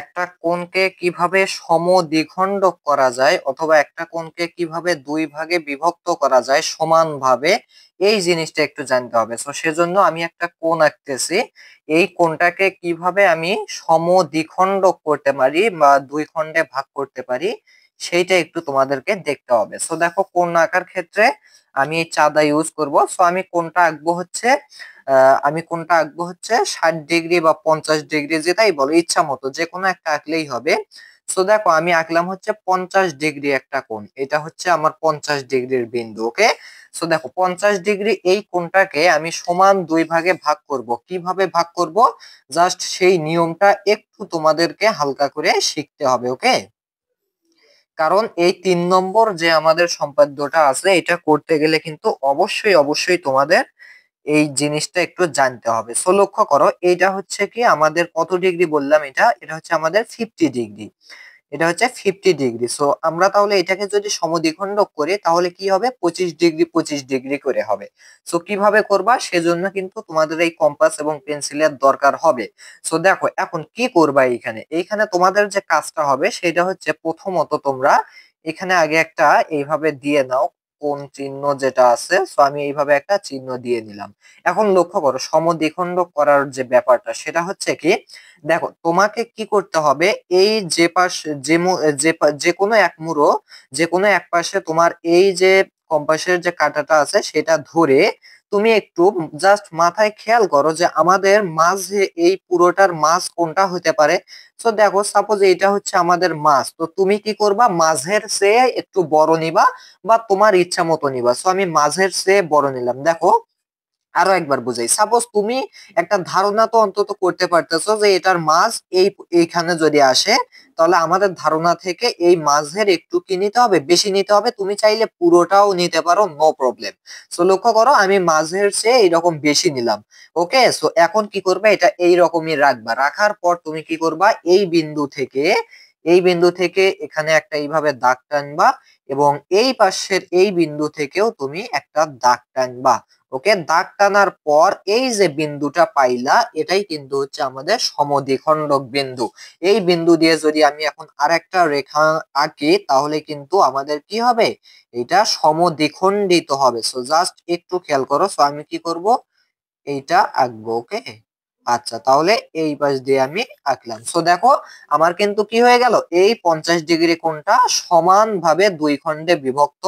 একটা কোণকে কিভাবে সমদ্বিখণ্ডক করা যায়, অথবা একটা কোণকে কিভাবে 2 ভাগে বিভক্ত করা যায় সমানভাবে, এই জিনিসটা একটু জানতে হবে। সো সেজন্য আমি একটা কোণ আঁকতেছি, এই কোণটাকে কিভাবে আমি সমদ্বিখণ্ডক করতে পারি বা 2 খণ্ডে ভাগ করতে পারি সেইটা একটু তোমাদেরকে দেখতে হবে। সো দেখো, কোণ আঁকার ক্ষেত্রে আমি এই চাঁদা ইউজ করব। সো আমি কোণটা আঁকবো হচ্ছে, 60 ডিগ্রি বা 50 ডিগ্রি, যেটাই বলো ইচ্ছা মতো যে কোনো একটা আঁকলেই হবে। সো দেখো আমি আঁকলাম হচ্ছে 50 ডিগ্রি একটা কোণ, এটা হচ্ছে আমার 50 ডিগ্রির বিন্দু। ওকে, সো দেখো 50 ডিগ্রি এই কোণটাকে আমি সমান 2 ভাগে ভাগ করব। কিভাবে ভাগ করব, জাস্ট সেই নিয়মটা একটু তোমাদেরকে হালকা করে শিখতে হবে। ওকে, কারণ এই 3 নম্বর যে আমাদের সম্পাদ্যটা আছে এটা করতে গেলে কিন্তু অবশ্যই অবশ্যই তোমাদের এই জিনিসটা একটু জানতে হবে। সো লক্ষ্য করো, এইটা হচ্ছে কি আমাদের কত ডিগ্রি বললাম, এটা এটা হচ্ছে আমাদের 50 ডিগ্রি, এটা হচ্ছে 50 ডিগ্রি। সো আমরা তাহলে এটাকে যদি সমদ্বিখণ্ডক করি তাহলে কি হবে, 25 ডিগ্রি 25 ডিগ্রি করে হবে। সো কিভাবে করবা, সেজন্য কিন্তু তোমাদের এই কম্পাস এবং পেন্সিলের দরকার হবে। সো দেখো এখন কি করবা, এইখানে এইখানে তোমাদের যে কাজটা হবে সেটা হচ্ছে, প্রথমত তোমরা এখানে আগে একটা এইভাবে দিয়ে নাও কোণ চিহ্ন যেটা আছে। সো আমি এইভাবে একটা চিহ্ন দিয়ে নিলাম। এখন লক্ষ্য করো, সমদ্বিখণ্ডক করার যে ব্যাপারটা সেটা হচ্ছে কি, দেখো তোমাকে কি করতে হবে, এই যে পাশ, যে কোনো এক মুড়ো, যে কোনো এক পাশে তোমার এই যে কম্পাসের যে কাঁটাটা আছে সেটা ধরে তুমি একটু জাস্ট মাথায় খেয়াল করো যে আমাদের মাঝে এই পুরোটার মাঝ কোনটা হতে পারে। তো দেখো সাপোজ এটা হচ্ছে আমাদের মাছ, তো তুমি কি করবা, মাঝের চেয়ে একটু বড় নিবা বা তোমার ইচ্ছা মতো নিবা। সো আমি মাঝের চেয়ে বড় নিলাম। দেখো আরো একবার বুঝাই, সাপোজ তুমি একটা ধারণা তো অন্তত করতে পারতেছো যে এটার মাছ এইখানে যদি আসে, তাহলে আমাদের ধারণা থেকে এই মাছের একটু কি নিতে হবে, বেশি নিতে হবে। তুমি চাইলে পুরোটাও নিতে পারো, নো প্রবলেম। সো লক্ষ্য করো আমি মাছের চেয়ে এইরকম বেশি নিলাম। ওকে, সো এখন কি করবে, এটা এইরকমই রাখবা। রাখার পর তুমি কি করবা, এই বিন্দু থেকে এখানে একটা এইভাবে দাগ টানবা, এবং এই পাশের এই বিন্দু থেকেও তুমি একটা দাগ টানবা। ওকে, দাগ টানার পর এই যে বিন্দুটা পাইলা, এটাই কিন্তু হচ্ছে আমাদের সমদ্বিখণ্ডক বিন্দু। এই বিন্দু দিয়ে যদি আমি এখন আরেকটা রেখা আঁকি, তাহলে কিন্তু আমাদের কি হবে, এটা সমদ্বিখণ্ডিত হবে। সো জাস্ট একটু খেয়াল করো। সো আমি কি করব, এইটা আঁকবো। ওকে, আচ্ছা, তাহলে এই পাশ দিয়ে আমি আঁকলাম। সো দেখো আমার কিন্তু কি হয়ে গেল, এই 50 ডিগ্রি কোণটা সমানভাবে দুই খণ্ডে বিভক্ত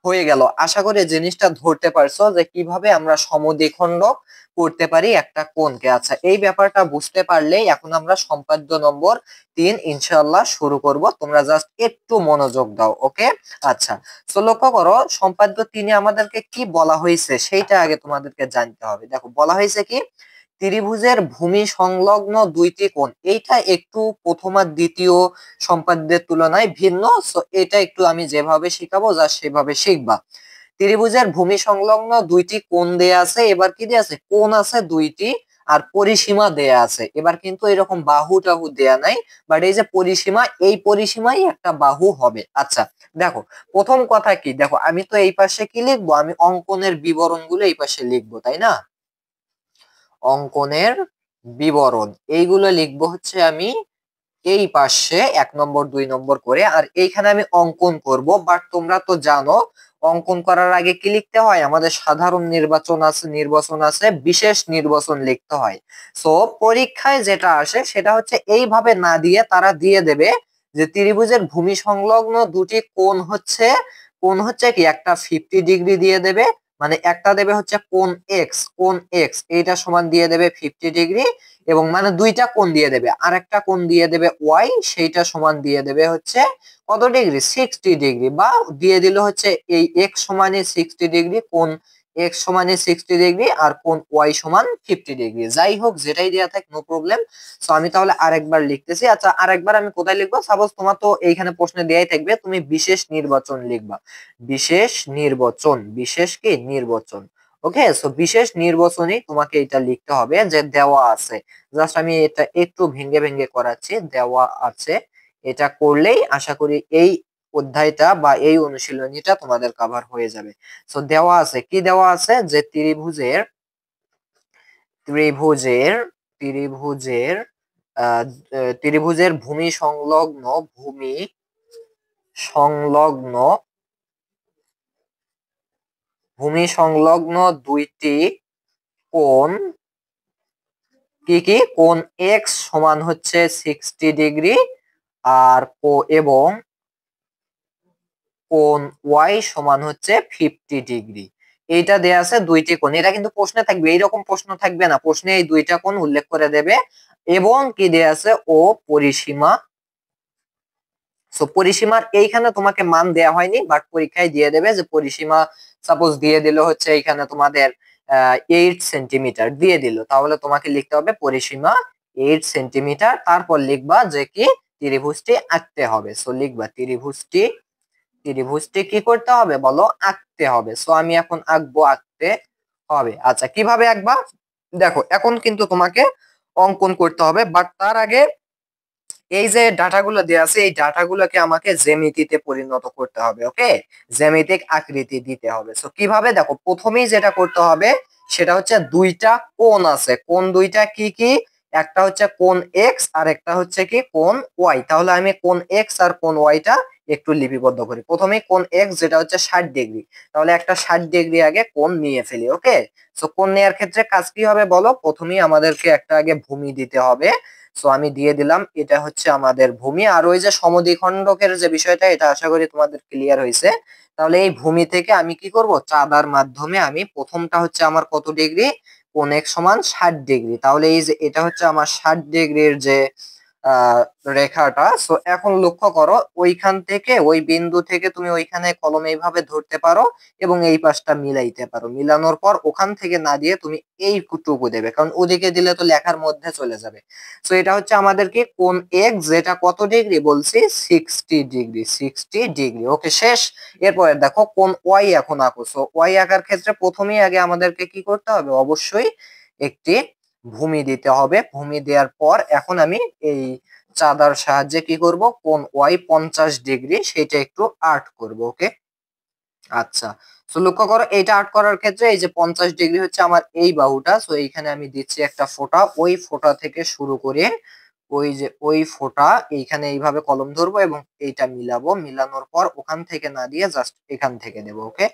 হয়ে গেল। আশা করি জিনিসটা ধরতে পারছো যে কিভাবে আমরা সমদ্বিখণ্ডক করতে পারি একটা কোণকে। আচ্ছা, এই ব্যাপারটা বুঝতে পারলেই এখন আমরা সম্পাদ্য নম্বর 3 ইনশাআল্লাহ শুরু করব। তোমরা জাস্ট একটু মনোযোগ দাও। ওকে, আচ্ছা, তো লক্ষ্য করো সম্পাদ্য 3-এ আমাদেরকে কি বলা হয়েছে সেইটা আগে তোমাদেরকে জানতে হবে। দেখো বলা হয়েছে কি, ত্রিভুজের ভূমি সংলগ্ন দুইটি কোণ। এইটা একটু প্রথম আর দ্বিতীয় সম্পাদ্যের তুলনায় ভিন্ন। সো এটা একটু আমি যেভাবে শিখাবো যা সেভাবে শিখবা। ত্রিভুজের ভূমি সংলগ্ন দুইটি কোণ দেয়া আছে, এবার কি দেয়া আছে, কোণ আছে দুইটি, আর পরিসীমা দেয়া আছে। এবার কিন্তু এরকম বাহু টাহু দেয়া নাই, বাট এই যে পরিসীমা, এই পরিসীমাই একটা বাহু হবে। আচ্ছা, দেখো প্রথম কথা কি, দেখো আমি তো এই পাশে কি লিখবো, আমি অঙ্কনের বিবরণ গুলো এই পাশে লিখবো, তাই না? অঙ্কনের বিবরণ এইগুলো লিখবো হচ্ছে আমি এই পাশে 1 নম্বর 2 নম্বর করে, আর এইখানে আমি অঙ্কন করব। বাট তোমরা তো জানো অঙ্কন করার আগে কি লিখতে হয়, আমাদের সাধারণ নির্বাচন আছে, বিশেষ নির্বাচন লিখতে হয়। সো পরীক্ষায় যেটা আসে সেটা হচ্ছে এইভাবে না দিয়ে তারা দিয়ে দেবে যে ত্রিভুজের ভূমি সংলগ্ন দুটি কোণ হচ্ছে কি একটা 50 ডিগ্রি দিয়ে দেবে, মানে একটা দেবে হচ্ছে কোণ এক্স এইটা সমান দিয়ে দেবে 50 ডিগ্রি, এবং মানে দুইটা কোণ দিয়ে দেবে, আর একটা কোণ দিয়ে দেবে ওয়াই, সেইটা সমান দিয়ে দেবে হচ্ছে কত ডিগ্রি, 60 ডিগ্রি, বা দিয়ে দিল হচ্ছে এই এক্স সমানে 60 ডিগ্রি, কোণ এক্স সমানে 60 ডিগ্রি, আর কোণ ওয়াই সমান 50 ডিগ্রি। যাই হোক যেটাই দেওয়া থাক, নো প্রবলেম। তো আমি তাহলে আরেকবার লিখতেছি। আচ্ছা, আরেকবার আমি কোথায় লিখবো, সাপোজ তোমার তো এইখানে প্রশ্নে দেয়াই থাকবে, তুমি বিশেষ নির্বাচন লিখবা। বিশেষ কি নির্বাচন। ওকে, সো বিশেষ নির্বাচনী তোমাকে এটা লিখতে হবে যে দেওয়া আছে। জাস্ট আমি এটা একটু ভেঙে ভেঙে করাচ্ছি, দেওয়া আছে। এটা করলেই আশা করি এই অধ্যায়টা বা এই অনুশীলনীটা তোমাদের কভার হয়ে যাবে। সো দেওয়া আছে, কি দেওয়া আছে, যে ত্রিভুজের ত্রিভুজের আহ ত্রিভুজের সংলগ্ন ভূমি সংলগ্ন দুইটি কোণ, কি কি কোণ এক্স সমান হচ্ছে 60 ডিগ্রি, আর এবং কোণ ওয়াই সমান হচ্ছে 50 ডিগ্রি। এইটা দেয়া আছে দুইটি কোণ। এটা কিন্তু প্রশ্নে থাকবে, এইরকম প্রশ্ন থাকবে না, প্রশ্নে এই দুইটা কোণ উল্লেখ করে দেবে। এবং কি দেয়া আছে, ও পরিসীমা। সো পরিসীমার এইখানে তোমাকে মান দেয়া হয়নি, বাট পরীক্ষায় দিয়ে দেবে যে পরিসীমা সাপোজ দিয়ে দিল হচ্ছে এইখানে তোমাদের 8 সেন্টিমিটার দিয়ে দিল, তাহলে তোমাকে লিখতে হবে পরিসীমা 8 সেন্টিমিটার, তারপর লিখবা যে কি ত্রিভুজটি আঁকতে হবে। সো লিখবা ত্রিভুজটি কি করতে হবে বলো, আঁকতে হবে। সো আমি এখন আঁকতে হবে। আচ্ছা, কিভাবে আঁকবা, দেখো এখন কিন্তু তোমাকে অঙ্কন করতে হবে, বাট তার আগে এই যে ডাটাগুলো দেওয়া আছে এই ডাটাগুলোকে আমাকে জ্যামিতিতে পরিণত করতে হবে। ওকে, জ্যামিতিক আকৃতি দিতে হবে। সো কিভাবে, দেখো প্রথমেই যেটা করতে হবে সেটা হচ্ছে দুইটা কোণ আছে, কোণ দুইটা কি কি, একটা হচ্ছে কোণ এক্স আর একটা হচ্ছে কি কোণ ওয়াই। তাহলে আমি কোণ এক্স আর কোণ ওয়াইটা একটু লিপিবদ্ধ করি। প্রথমেই কোণ এক্স যেটা হচ্ছে 60 ডিগ্রি, তাহলে একটা 60 ডিগ্রি আগে কোণ নিয়ে ফেলি। ওকে, সো কোণ নেওয়ার ক্ষেত্রে কাজ কি হবে বলো, প্রথমেই আমাদেরকে একটা আগে ভূমি দিতে হবে। সো আমি দিয়ে দিলাম, এটা হচ্ছে আমাদের ভূমি। আর ওই যে সমদ্বিখণ্ডকের যে বিষয়টা, এটা আশা করি তোমাদের ক্লিয়ার হয়েছে। তাহলে এই ভূমি থেকে আমি কি করব, চাঁদার মাধ্যমে আমি প্রথমটা হচ্ছে আমার কত ডিগ্রি, কোণ x সমান 60 ডিগ্রি। তাহলে এই যে এটা হচ্ছে আমার 60 ডিগ্রির যে আহ রেখাটা। সো এখন লক্ষ্য করো, ওইখান থেকে ওই বিন্দু থেকে তুমি ওইখানে কলম এইভাবে ধরতে পারো এবং এই পাশটা মিলাইতে পারো। মিলানোর পর ওখান থেকে না দিয়ে তুমি এইটুকু দেবে, কারণ ওদিকে দিলে তো লেখার মধ্যে চলে যাবে। সো এটা হচ্ছে আমাদের কি কোণ এক্স, যেটা কত ডিগ্রি বলছি, 60 ডিগ্রি। 60 ডিগ্রি, ওকে, শেষ। এরপরে দেখো কোণ ওয়াই এখন আঁকো। সো ওয়াই আঁকার ক্ষেত্রে প্রথমেই আগে আমাদেরকে কি করতে হবে, অবশ্যই একটি ভূমি দিতে হবে। ভূমি দেওয়ার পর এখন আমি এই চাঁদার সাহায্যে কি করব, কোণ ওয়াই 50 ডিগ্রি সেটা একটু আর্ট করব। ওকে, আচ্ছা। তো লক্ষ্য করো, এইটা আর্ট করার ক্ষেত্রে এই যে 50 ডিগ্রি হচ্ছে আমার এই বাহুটা। সো এইখানে আমি দিচ্ছি একটা ফোঁটা, ওই ফোঁটা থেকে শুরু করে ওই যে ওই ফোঁটা এইখানে এইভাবে কলম ধরবো এবং এইটা মিলাবো। মিলানোর পর ওখান থেকে না দিয়ে জাস্ট এখান থেকে দেবো। ওকে,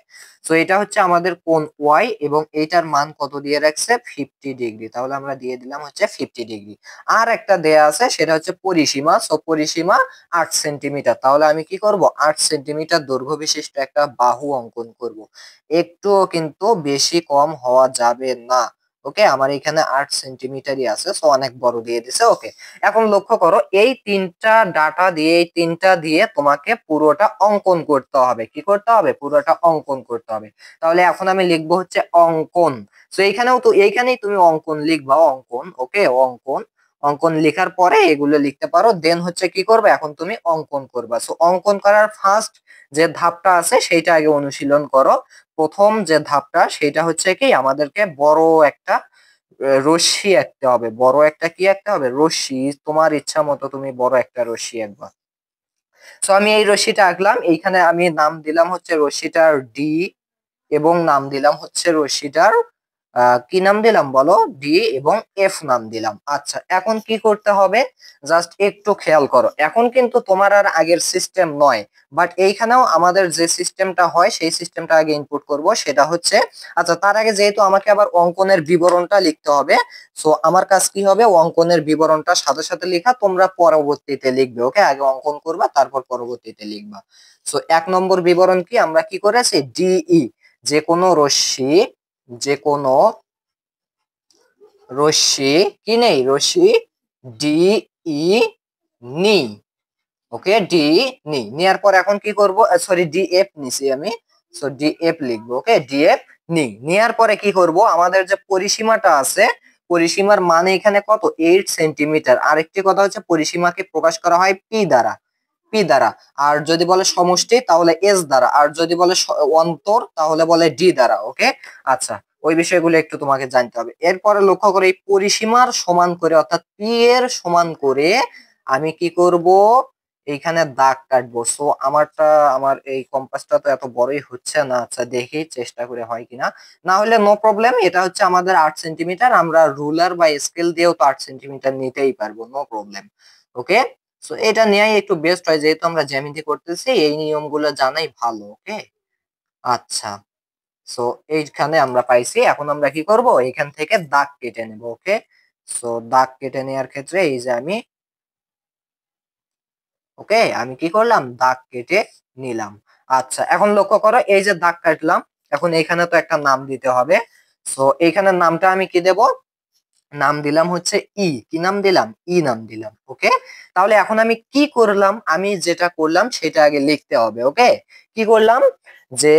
তো এটা হচ্ছে আমাদের কোণ ওয়াই এবং এইটার মান কত দিয়ে রাখছে, 50 ডিগ্রি। তাহলে আমরা দিয়ে দিলাম হচ্ছে 50 ডিগ্রি। আর একটা দেয়া আছে, সেটা হচ্ছে পরিসীমা। সো পরিসীমা 8 সেন্টিমিটার। তাহলে আমি কি করব, 8 সেন্টিমিটার দৈর্ঘ্য বিশিষ্ট একটা বাহু অঙ্কন করব। একটুও কিন্তু বেশি কম হওয়া যাবে না। ওকে, আমার এখানে 8 সেন্টিমিটারই আছে, সো অনেক বড় দিয়ে দিছে। ওকে, এখন লক্ষ্য করো, এই তিনটা ডাটা দিয়ে, এই তিনটা দিয়ে তোমাকে পুরোটা অঙ্কন করতে হবে। কি করতে হবে, পুরোটা অঙ্কন করতে হবে। তাহলে এখন আমি লিখবো হচ্ছে অঙ্কন। তো এইখানেও তো, এইখানেই তুমি অঙ্কন লিখবা, অঙ্কন। ওকে, অঙ্কন। অঙ্কন লেখার পরে এগুলো লিখতে পারো, দেন হচ্ছে কি করবে, এখন তুমি অঙ্কন করবা। সো অঙ্কন করার ফার্স্ট যে ধাপটা আছে সেইটা আগে অনুশীলন করো। প্রথম যে ধাপটা সেটা হচ্ছে কি, আমাদেরকে বড় একটা রশ্মি আঁকতে হবে। বড় একটা কি আঁকতে হবে, রশ্মি। তোমার ইচ্ছা মতো তুমি বড় একটা রশ্মি আঁকবা। সো আমি এই রশ্মিটা আঁকলাম, এইখানে আমি নাম দিলাম হচ্ছে রশ্মিটার ডি এবং নাম দিলাম হচ্ছে রশ্মিটার কি নাম দিলাম বলো, ডি এবং এফ নাম দিলাম। আচ্ছা, এখন কি করতে হবে, জাস্ট একটু খেয়াল করো। এখন কিন্তু তোমার আর আগের সিস্টেম নয়, বাট এইখানেও আমাদের যে সিস্টেমটা হয় সেই সিস্টেমটা আগে ইনপুট করব। সেটা হচ্ছে, আচ্ছা তার আগে যেহেতু আমাকে আবার অঙ্কনের বিবরণটা লিখতে হবে, সো আমার কাজ কি হবে, অঙ্কনের বিবরণটা সাথে সাথে লেখা, তোমরা পরবর্তীতে লিখবে। ওকে, আগে অঙ্কন করবা তারপর পরবর্তীতে লিখবা। সো 1 নম্বর বিবরণ কি, আমরা কি করেছি, ডিই, যে কোনো রশ্মি, যে কোনো রশ্মি কি নেই, রশ্মি ডি ই নি। ওকে, ডি নি নেওয়ার পর এখন কি করব, সরি ডি এফ নিছি আমি। সো ডি এফ লিখবো। ওকে, ডি এফ নি নেওয়ার পরে কি করব, আমাদের যে পরিসীমাটা আছে, পরিসীমার মানে এখানে কত, 8 সেন্টিমিটার। আরেকটি কথা হচ্ছে, পরিসীমাকে প্রকাশ করা হয় পি দ্বারা। পি দ্বারা। আর যদি বলে সমষ্টি তাহলে এস দ্বারা। আর যদি বলে অন্তর তাহলে বলে ডি দ্বারা। ওকে, আচ্ছা, ওই বিষয়গুলো একটু তোমাকে জানতে হবে। এরপরে লক্ষ্য করে, এই পরিসীমার সমান করে অর্থাৎ পি এর সমান করে আমি কি করব, এইখানে দাগ কাটবো। সো আমার এই কম্পাসটা তো এত বড়ই হচ্ছে না। আচ্ছা, দেখি চেষ্টা করে হয় কিনা। না হলে নো প্রবলেম, এটা হচ্ছে আমাদের 8 সেন্টিমিটার। আমরা রুলার বা স্কেল দিয়েও তো 8 সেন্টিমিটার নিতেই পারবো, নো প্রবলেম। ওকে, সো এটা নেওয়াই একটু বেস্ট হয়, যেহেতু আমরা জ্যামিতি করতেছি, এই নিয়মগুলো জানাই ভালো। ওকে, আচ্ছা। সো এইখানে আমরা পাইছি, এখন আমরা কি করব, এখান থেকে দাগ কেটে নেব। ওকে, সো দাগ কেটে নেওয়ার ক্ষেত্রে এই যে আমি, ওকে, আমি কি করলাম, দাগ কেটে নিলাম। আচ্ছা, এখন লক্ষ্য করো, এই যে দাগ কাটলাম, এখন এখানে তো একটা নাম দিতে হবে। সো এইখানে নামটা আমি কি দেব, নাম দিলাম হচ্ছে ই। কি নাম দিলাম, ই নাম দিলাম। ওকে, তাহলে এখন আমি কি করলাম, আমি যেটা করলাম সেটা আগে লিখতে হবে। ওকে, কি করলাম, যে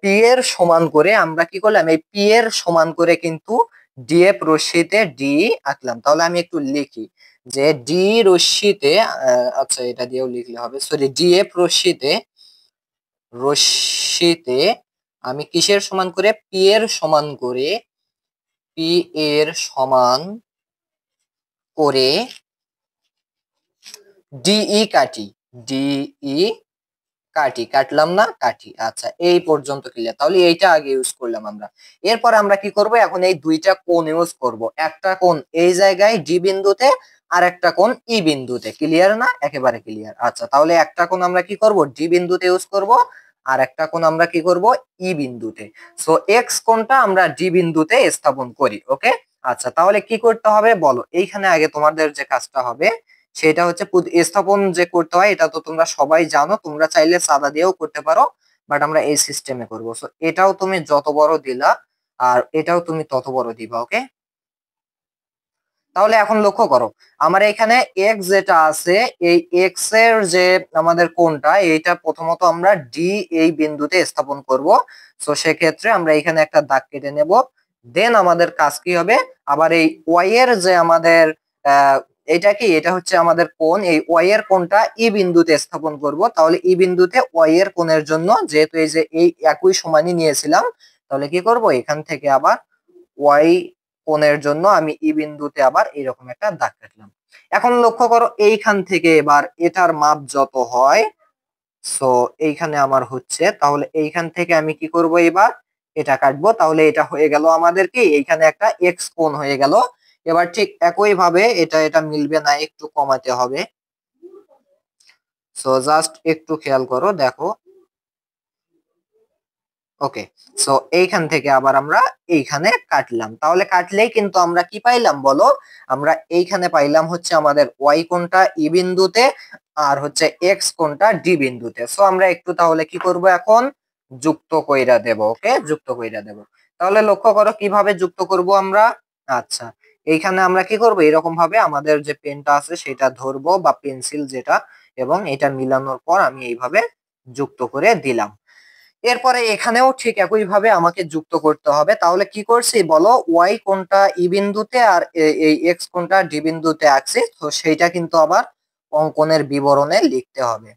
পি এর সমান করে আমরা কি করলাম, এই পি এর সমান করে কিন্তু ডিএফ রশ্মিতে ডি আঁকলাম। তাহলে আমি একটু লিখি, যে ডি রশ্মিতে, আচ্ছা এটা দিয়েও লিখলে হবে, সরি ডিএফ রশ্মিতে, রশ্মিতে আমি কিসের সমান করে, পি এর সমান করে, পি এর সমান করে ডিই কাটি। ডিই কাটি, কাটলাম না, কাটি। আচ্ছা, এই পর্যন্ত ক্লিয়ার। তাহলে এইটা আগে ইউজ করলাম আমরা। এরপর আমরা কি করব, এখন এই দুইটা কোণ ইউজ করব। একটা কোণ এই জায়গায় ডি বিন্দুতে, আর একটা কোণ ই বিন্দুতে। ক্লিয়ার না, একেবারে ক্লিয়ার। আচ্ছা, তাহলে একটা কোণ আমরা কি করব, ডি বিন্দুতে ইউজ করব, আর একটা কোণ আমরা কি করব, ই বিন্দুতে। সো এক্স কোণটা আমরা ডি বিন্দুতে স্থাপন করি। ওকে, আচ্ছা, তাহলে কি করতে হবে বলো। এইখানে আগে তোমাদের যে কাজটা হবে সেটা হচ্ছে স্থাপন যে করতে হয়, এটা তো তোমরা সবাই জানো, তোমরা চাইলে সাদা দিয়েও করতে পারো, বাট আমরা এই সিস্টেমে করবো। সো এটাও তুমি যত বড় দিলা আর এটাও তুমি তত বড় দিবা, ওকে। তাহলে এখন লক্ষ্য করো, আমার এখানে এক্স যেটা আছে, এই এক্স এর যে আমাদের কোণটা, এইটা প্রথমত আমরা ডি এই বিন্দুতে স্থাপন করব। সো সেক্ষেত্রে আমরা এখানে একটা দাগ কেটে নেব। দেন আমাদের কাজ কি হবে, আবার এই ওয়াই এর যে আমাদের আহ এটা কি, এটা হচ্ছে আমাদের কোণ, এই ওয়াই এর কোণটা ই বিন্দুতে স্থাপন করব। তাহলে ই বিন্দুতে ওয়াই এর কোণের জন্য যেহেতু এই যে এই একই সমানই নিয়েছিলাম, তাহলে কি করব, এখান থেকে আবার ওয়াই কোণের জন্য আমি ই বিন্দুতে আবার এরকম একটা দাগ কাটলাম। এখন লক্ষ্য করো, এইখান থেকে এবার এটার মাপ যত হয়, সো এইখানে আমার হচ্ছে, তাহলে এইখান থেকে আমি কি করব, এবার এটা কাটবো। তাহলে এটা হয়ে গেল আমাদের কি, এইখানে একটা এক্স কোণ হয়ে গেল। এবার ঠিক একই ভাবে এটা এটা মিলবে না, একটু কমাতে হবে। সো জাস্ট একটু খেয়াল করো, দেখো। ওকে, সো এইখান থেকে আবার আমরা এইখানে কাটলাম। তাহলে কাটলেই কিন্তু আমরা কি পাইলাম বলো, আমরা এইখানে পাইলাম হচ্ছে আমাদের ওয়াই কোণটা ই বিন্দুতে আর হচ্ছে এক্স কোণটা ডি বিন্দুতে। সো আমরা একটু তাহলে কি করব, এখন যুক্ত কইরা দেব। ওকে, যুক্ত কইরা দেব। তাহলে লক্ষ্য করো কিভাবে যুক্ত করব আমরা। আচ্ছা, এইখানে আমরা কি করব, এরকম ভাবে আমাদের যে পেনটা আছে সেটা ধরবো, বা পেন্সিল যেটা, এবং এটা মিলানোর পর আমি এইভাবে যুক্ত করে দিলাম। এরপরে এখানেও ঠিক একই ভাবে আমাকে যুক্ত করতে হবে। তাহলে কি করছি বলো, ওয়াই কোণটা ই বিন্দুতে আর এই এক্স কোণটা ডি বিন্দুতে আঁকছি, তো সেইটা কিন্তু আবার অঙ্কনের বিবরণে লিখতে হবে।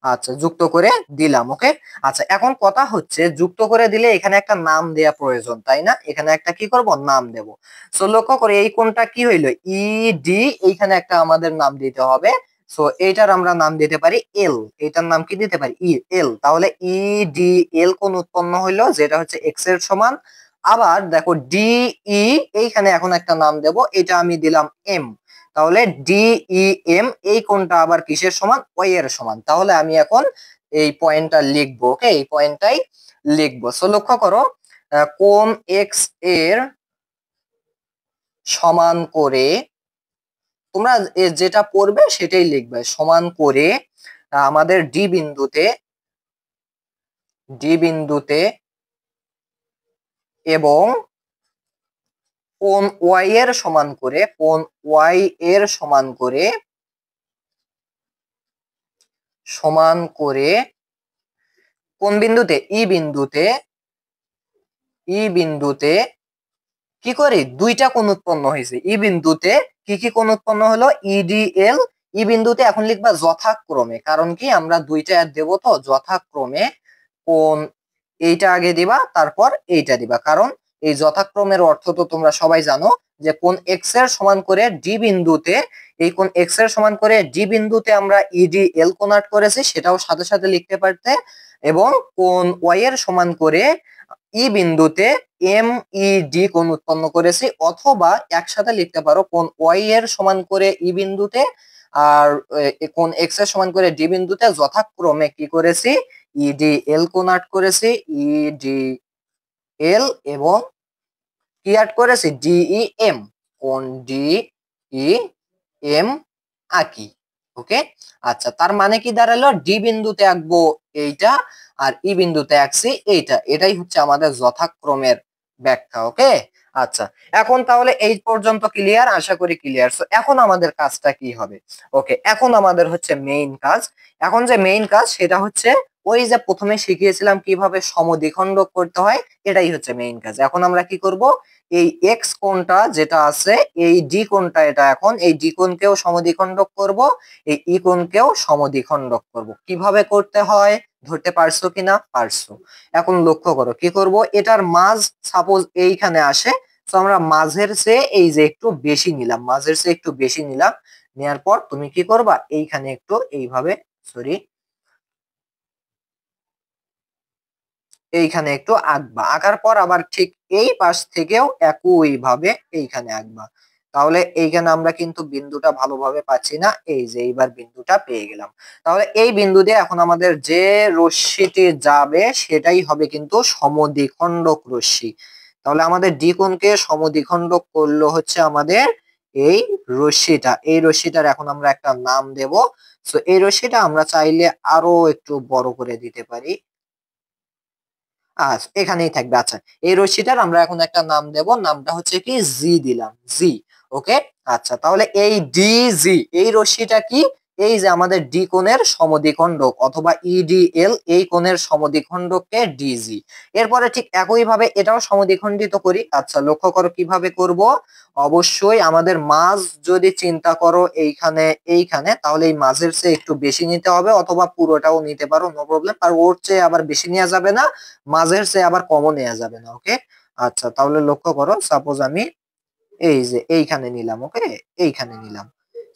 আচ্ছা, যুক্ত করে দিলাম। ওকে, আচ্ছা এখন কথা হচ্ছে, যুক্ত করে দিলে এখানে একটা নাম দেয়া প্রয়োজন, তাই না? এখানে একটা কি করব, নাম দেব। সো লক্ষ্য করে এই কোণটা কি হইলো, ই ডি, এইখানে একটা আমাদের নাম দিতে হবে। সো এইটার আমরা নাম দিতে পারি এল। এটার নাম কি দিতে পারি, ই এল। তাহলে ই ডি এল কোণ উৎপন্ন হইলো, যেটা হচ্ছে এক্স এর সমান। আবার দেখো ডি ই, এইখানে এখন একটা নাম দেব, এটা আমি দিলাম এম। তাহলে ডিই এম, এই কোণটা আবার কিসের সমান, ওয়াই এর সমান। তাহলে আমি এখন এই পয়েন্টটা লিখবো। ওকে, এই পয়েন্টটাই লিখবো। সো লক্ষ্য করো, কোণ এক্স এর সমান করে, তোমরা যেটা পড়বে সেটাই লিখবে, সমান করে আমাদের ডি বিন্দুতে এবং কোণ ওয়াই এর সমান করে, কোণ ওয়াই এর সমান করে কোন বিন্দুতে, ই বিন্দুতে কি করি, দুইটা কোণ উৎপন্ন হয়েছে। ই বিন্দুতে কি কি কোণ উৎপন্ন হলো, ইডিএল। ই বিন্দুতে এখন লিখবা যথাক্রমে, কারণ কি আমরা দুইটা দেবো, তো যথাক্রমে কোণ, এইটা আগে দিবা তারপর এইটা দিবা, কারণ এই যথাক্রমের অর্থ তো তোমরা সবাই জানো, যে কোণ এক্স এর সমান করে ডি বিন্দুতে, এই কোণ এক্স এর সমান করে ডি বিন্দুতে আমরা ইডিএল কোণ আট করেছি, সেটাও সাথে সাথে লিখতে পারতে। এবং কোণ ওয়াই এর সমান করে ই বিন্দুতে এম ই ডি কোণ উৎপন্ন করেছি, অথবা একসাথে লিখতে পারো কোণ ওয়াই এর সমান করে ই বিন্দুতে আর কোণ এক্স এর সমান করে ডি বিন্দুতে যথাক্রমে কি করেছি, ইডি এল কোণ আট করেছি, ইডি এল, এবং কি আট করেছি, ডিই এম, কোণ ডি ই এম আঁকি। ওকে, আচ্ছা তার মানে কি দাঁড়ালো, ডি বিন্দুতে আঁকবো এইটা, আর ই বিন্দুতে আঁকছি এইটা, এটাই হচ্ছে আমাদের যথাক্রমের ব্যাখ্যা। ওকে, আচ্ছা এখন তাহলে এই পর্যন্ত ক্লিয়ার, আশা করি ক্লিয়ার। সো এখন আমাদের কাজটা কি হবে, ওকে, এখন আমাদের হচ্ছে মেইন কাজ। এখন যে মেইন কাজ সেটা হচ্ছে, ওই যে প্রথমে শিখিয়েছিলাম কিভাবে সমদ্বিখণ্ডক করতে হয়, এটাই হচ্ছে মেইন কাজ। এখন আমরা কি করব, এই এক্স কোণটা যেটা আছে, এই ডি কোণটা, এটা এখন এই ডি কোণকেও সমদ্বিখণ্ডক করব, এই ই কোণকেও সমদ্বিখণ্ডক করব। কিভাবে করতে হয় ধরতে পারছো কিনা, পারছো। এখন লক্ষ্য করো কি করব, এটার মাঝ সাপোজ এইখানে আসে, তো আমরা মাঝের চেয়ে এই যে একটু বেশি নিলাম, মাঝের চেয়ে একটু বেশি নিলাম, নেওয়ার পর তুমি কি করবা, এইখানে একটু এইভাবে, সরি, এইখানে একটু আঁকবা। আঁকার পর আবার ঠিক এই পাশ থেকেও একই ভাবে এইখানে আঁকবা। তাহলে এইখানে আমরা কিন্তু বিন্দুটা ভালোভাবে পাচ্ছি না, এই যে এইবার বিন্দুটা পেয়ে গেলাম। তাহলে এই বিন্দু দিয়ে এখন আমাদের যে রশ্মিটি যাবে সেটাই হবে কিন্তু সমদ্বিখণ্ডক রশ্মি। তাহলে আমাদের ডি কোণকে সমদ্বিখণ্ডক করলো হচ্ছে আমাদের এই রশ্মিটা। এই রশ্মিটার এখন আমরা একটা নাম দেব। সো এই রশ্মিটা আমরা চাইলে আরো একটু বড় করে দিতে পারি। আচ্ছা, এখানেই থাকবে। আচ্ছা, এই রশ্মিটার আমরা এখন একটা নাম দেব, নামটা হচ্ছে কি জি দিলাম, জি। ওকে। আচ্ছা, তাহলে এই ডিজি এই রশ্মিটা কি, এই যে আমাদের ডি কোণের সমদ্বিখণ্ডক অথবা ইডিএল এই কোণের সমদ্বিখণ্ডককে ডিজি। এরপরে ঠিক একই ভাবে এটাও সমদ্বিখণ্ডিত করি। আচ্ছা, লক্ষ্য করো কিভাবে করব। অবশ্যই আমাদের মাঝ যদি চিন্তা করো এইখানে এইখানে, তাহলে এই মাঝের চেয়ে একটু বেশি নিতে হবে অথবা পুরোটাও নিতে পারো, নো প্রবলেম। আর ওর চেয়ে আবার বেশি নেওয়া যাবে না, মাঝের চেয়ে আবার কমও নেওয়া যাবে না। ওকে। আচ্ছা, তাহলে লক্ষ্য করো, সাপোজ আমি এই যে এইখানে নিলাম। ওকে, এইখানে নিলাম।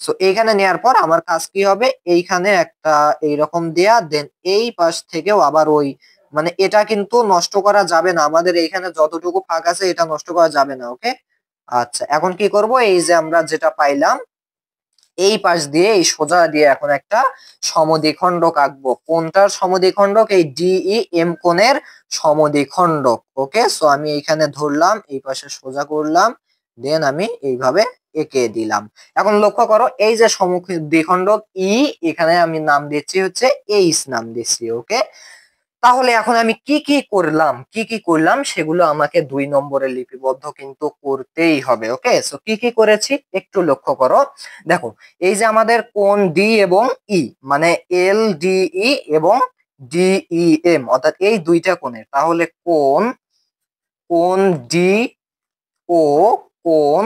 সো এইখানে নেওয়ার পর আমার কাজ কি হবে, এইখানে একটা এইরকম দেয়া, দেন এই পাশ থেকেও আবার ওই, মানে এটা কিন্তু নষ্ট করা যাবে না, আমাদের এইখানে যতটুকু ফাঁক আছে এটা নষ্ট করা যাবে না। ওকে। আচ্ছা, এখন কি করব, এই যে আমরা যেটা পাইলাম এই পাশ দিয়ে এই সোজা দিয়ে এখন একটা সমদ্বিখণ্ডক আঁকবো। কোনটার সমদ্বিখণ্ডক, এই ডিই এম কোণের সমদ্বিখণ্ডক। ওকে। সো আমি এইখানে ধরলাম, এই পাশে সোজা করলাম, দেন আমি এইভাবে এঁকে দিলাম। এখন লক্ষ্য করো, এই যে সমদ্বিখণ্ডক ই, এখানে আমি নাম দিচ্ছি হচ্ছে এইচ নাম দিচ্ছি। ওকে। তাহলে এখন আমি কি কি করলাম, কি কি করলাম সেগুলো আমাকে 2 নম্বরে লিপিবদ্ধ কিন্তু করতেই হবে। ওকে। সো কি কি করেছি একটু লক্ষ্য করো। দেখো, এই যে আমাদের কোণ ডি এবং ই, মানে এল ডি ই এবং ডিই এম, অর্থাৎ এই দুইটা কোণের, তাহলে কোণ কোণ ডি ও কোণ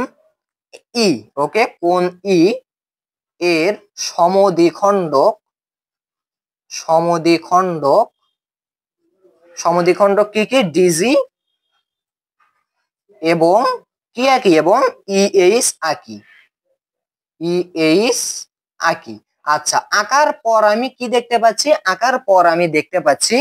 ই, ওকে, কোণ ই এর সমদ্বিখণ্ডক, সমদ্বিখণ্ডক সমদ্বিখণ্ডক কি কি, ডিজি এবং কি আঁকি, এবং ইএইচ আঁকি, ইএইচ আঁকি। আচ্ছা, আঁকার পর আমি কি দেখতে পাচ্ছি, আঁকার পর আমি দেখতে পাচ্ছি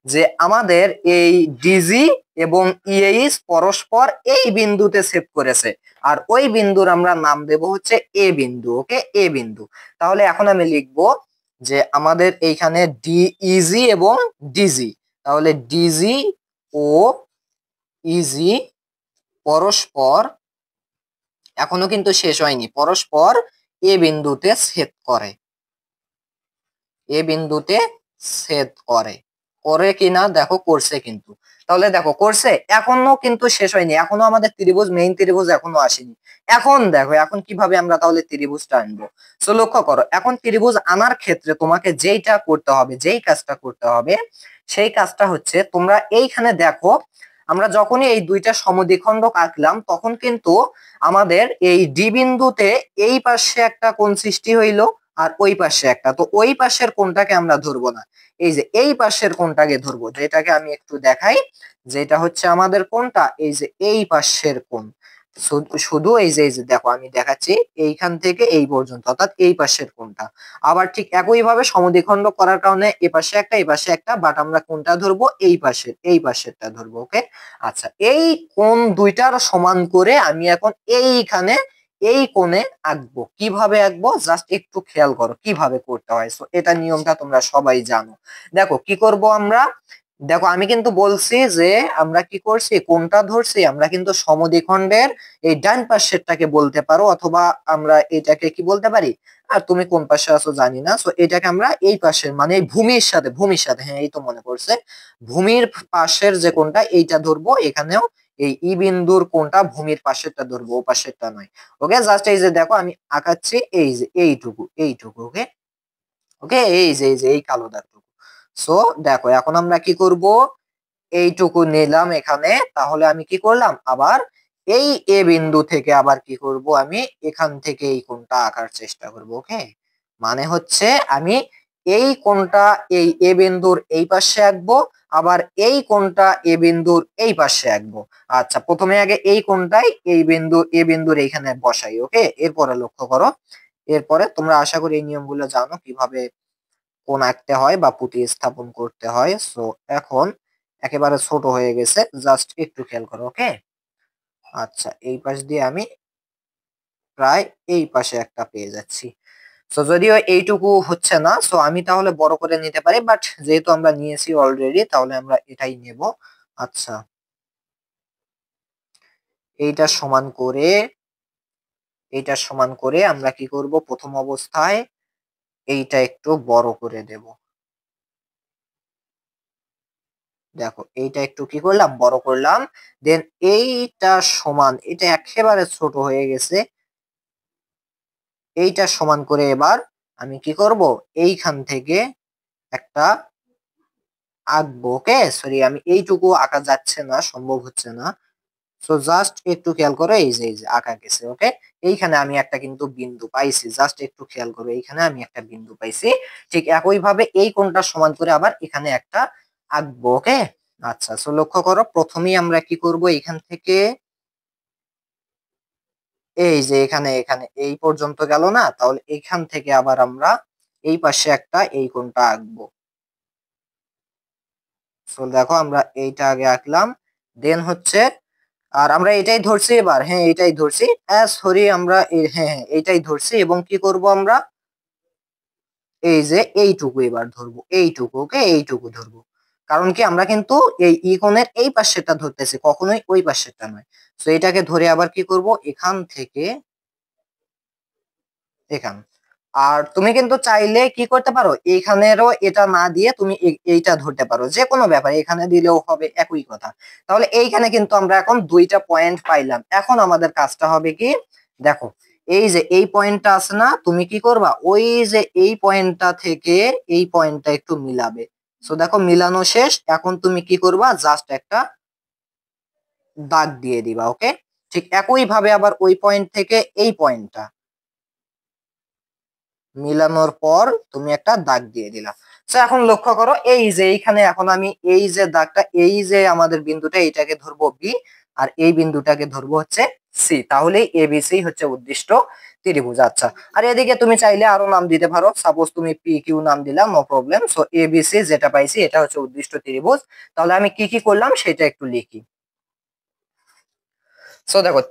যে আমাদের এই ডিজি এবং ইএইচ পরস্পর এই বিন্দুতে ছেদ করেছে, আর ওই বিন্দুর আমরা নাম দেব হচ্ছে এ বিন্দু। ওকে, এ বিন্দু। তাহলে এখন আমি লিখব যে আমাদের এইখানে ডিইজি এবং ডিজি, তাহলে ডিজি ও ইজি পরস্পর, এখনো কিন্তু শেষ হয়নি, পরস্পর এ বিন্দুতে ছেদ করে, এ বিন্দুতে ছেদ করে, করে কিনা দেখো, করছে কিন্তু। তাহলে দেখো করছে, এখনো কিন্তু শেষ হয়নি, এখনো আমাদের ত্রিভুজ, মেইন ত্রিভুজ এখনো আসেনি। এখন দেখো, এখন কিভাবে আমরা তাহলে ত্রিভুজটা আনবো। তো লক্ষ্য করো, এখন ত্রিভুজ আনার ক্ষেত্রে তোমাকে যেইটা করতে হবে, যেই কাজটা করতে হবে, সেই কাজটা হচ্ছে, তোমরা এইখানে দেখো, আমরা যখনই এই দুইটা সমদ্বিখণ্ডক আঁকলাম তখন কিন্তু আমাদের এই ডি বিন্দুতে এই পাশে একটা কোণ সৃষ্টি হইলো আর ওই পাশে একটা, তো ওই পাশের কোণটাকে আমরা ধরবো না, এই যে এই পাশের কোণটাকে ধরবো, যেটাকে আমি একটু দেখাই, যেটা হচ্ছে আমাদের কোণটা, এই যে এই পাশের কোণ। শুধু এই যে দেখো আমি দেখাচ্ছি, এইখান থেকে এই পর্যন্ত, অর্থাৎ এই পাশের কোণটা। আবার ঠিক একই ভাবে সমদ্বিখণ্ড করার কারণে এ পাশে একটা, এই পাশে একটা, বাট আমরা কোনটা ধরবো, এই পাশের, এই পাশেরটা ধরবো। ওকে। আচ্ছা, এই কোণ দুইটার সমান করে আমি এখন এইখানে এই কোণে আঁকবো। কিভাবে আঁকবো জাস্ট একটু খেয়াল করো কিভাবে করতে হয়। সো এটা নিয়মটা তোমরা সবাই জানো। দেখো কি করব আমরা, দেখো আমি কিন্তু বলছি যে আমরা কি করছি, কোনটা ধরছি, আমরা কিন্তু সমদ্বিখণ্ডের এই ডান পাশেরটাকে বলতে পারো, অথবা আমরা এটাকে কি বলতে পারি, আর তুমি কোন পাশে আছো জানি না। সো এটাকে আমরা এই পাশের, মানে এই ভূমির সাথে, ভূমির সাথে, হ্যাঁ এই তো মনে পড়ছে, ভূমির পাশের যে কোনটা এইটা ধরবো। এখানেও এই ই বিন্দুর কোনটা, ভূমির পাশেরটা ধরবো, ও পাশেরটা নয়। ওকে, জাস্ট এই যে দেখো আমি আঁকাচ্ছি, এই যে এইটুকু, এইটুকু। ওকে। ওকে, এই যে এই কালো দাগটুকু। সো দেখো এখন আমরা কি করব, এইটুকু নিলাম এখানে, তাহলে আমি কি করলাম, আবার এই এ বিন্দু থেকে আবার কি করব, আমি এখান থেকে এই কোণটা আঁকার চেষ্টা করব। ওকে, মানে হচ্ছে আমি এই কোণটা এই এ বিন্দুর এই পাশে আঁকবো, আবার এই কোণটা এ বিন্দুর এই পাশে আঁকবো। আচ্ছা, প্রথমে আগে এই কোণটাই এই বিন্দু এ বিন্দুর এইখানে বসাই। ওকে, এরপরে লক্ষ্য করো, এরপরে তোমরা আশা করি এই নিয়মগুলো জানো কিভাবে কোণ আঁকতে হয় বা প্রতিস্থাপন করতে হয়। সো এখন একেবারে ছোট হয়ে গেছে, জাস্ট একটু খেয়াল করো। ওকে। আচ্ছা, এই পাশ দিয়ে আমি প্রায় এই পাশে একটা পেয়ে যাচ্ছি। সো যদিও এইটুকু হচ্ছে না, সো আমি তাহলে বড় করে নিতে পারি, বাট যেহেতু আমরা নিয়েছি অলরেডি তাহলে আমরা এটাই নেব। আচ্ছা, এইটা সমান করে আমরা কি করব, প্রথম অবস্থায় এইটা একটু বড় করে দেব। দেখো এইটা একটু কি করলাম, বড় করলাম। দেন এইটা সমান, এটা একেবারে ছোট হয়ে গেছে। এইটা সমান করে এবার আমি কি করব, এইখান থেকে একটা আঁকবো। ওকে, সরি, আমি এইটুকু আঁকা যাচ্ছে না, সম্ভব হচ্ছে না। সো জাস্ট একটু খেয়াল করো, এই যে আঁকা গেছে। ওকে, এইখানে আমি একটা কিন্তু বিন্দু পাইছি, জাস্ট একটু খেয়াল করো, এইখানে আমি একটা বিন্দু পাইছি। ঠিক একই ভাবে এই কোণটা সমান করে আবার এখানে একটা আঁকবো। ওকে, আচ্ছা, সো লক্ষ্য করো, প্রথমেই আমরা কি করব, এখান থেকে এই যে এখানে এখানে এই পর্যন্ত গেল না, তাহলে এইখান থেকে আবার আমরা এই পাশে একটা এই কোণটা আঁকবো। সো দেখো আমরা এইটা আগে আঁকলাম, দেন হচ্ছে, আর আমরা এটাই ধরছি এবার, হ্যাঁ এটাই ধরছি, সরি আমরা হ্যাঁ হ্যাঁ এইটাই ধরছি। এবং কি করব আমরা, এই যে এইটুকু এবার ধরবো, এইটুকু। ওকে, এইটুকু ধরবো, কারণ কি আমরা কিন্তু এই কোণের এই পাশেরটা ধরতেছি, কখনোই ওই পাশেরটা নয়। তো এটাকে ধরে আবার কি করব, এখান থেকে এখান। আর তুমি কিন্তু চাইলে কি করতে পারো, এইখানেরও এটা না দিয়ে তুমি এইটা ধরতে পারো, যে কোনো ব্যাপার, এখানে দিলেও হবে, একই কথা। তাহলে এইখানে কিন্তু আমরা এখন দুইটা পয়েন্ট পাইলাম। এখন আমাদের কাজটা হবে কি, দেখো এই যে এই পয়েন্টটা আছে না, তুমি কি করবা, ওই যে এই পয়েন্টটা থেকে এই পয়েন্টটা একটু মিলাবে। সো দেখো মিলানো শেষ, এখন তুমি কি করবা, জাস্ট একটা দাগ দিয়ে দিবা। ওকে, ঠিক একই ভাবে আবার ওই পয়েন্ট থেকে এই পয়েন্টটা মিলানোর পর তুমি একটা দাগ দিয়ে দিলা। তো এখন লক্ষ্য করো, এই যে এইখানে এখন আমি এই যে দাগটা, এই যে আমাদের বিন্দুটা, এইটাকে ধরবো বি, আর এই বিন্দুটাকে ধরবো হচ্ছে সি। তাহলে এবিসি হচ্ছে উদ্দিষ্ট ত্রিভুজ। আচ্ছা, আর এদিকে তুমি চাইলে আরো নাম দিতে পারো, সাপোজ তুমি পি কিউ নাম দিলা, নো প্রবলেম। সো এবিসি যেটা পাইছি এটা হচ্ছে উদ্দিষ্ট ত্রিভুজ। তাহলে আমি কি কি করলাম সেটা একটু লিখি। সো দেখো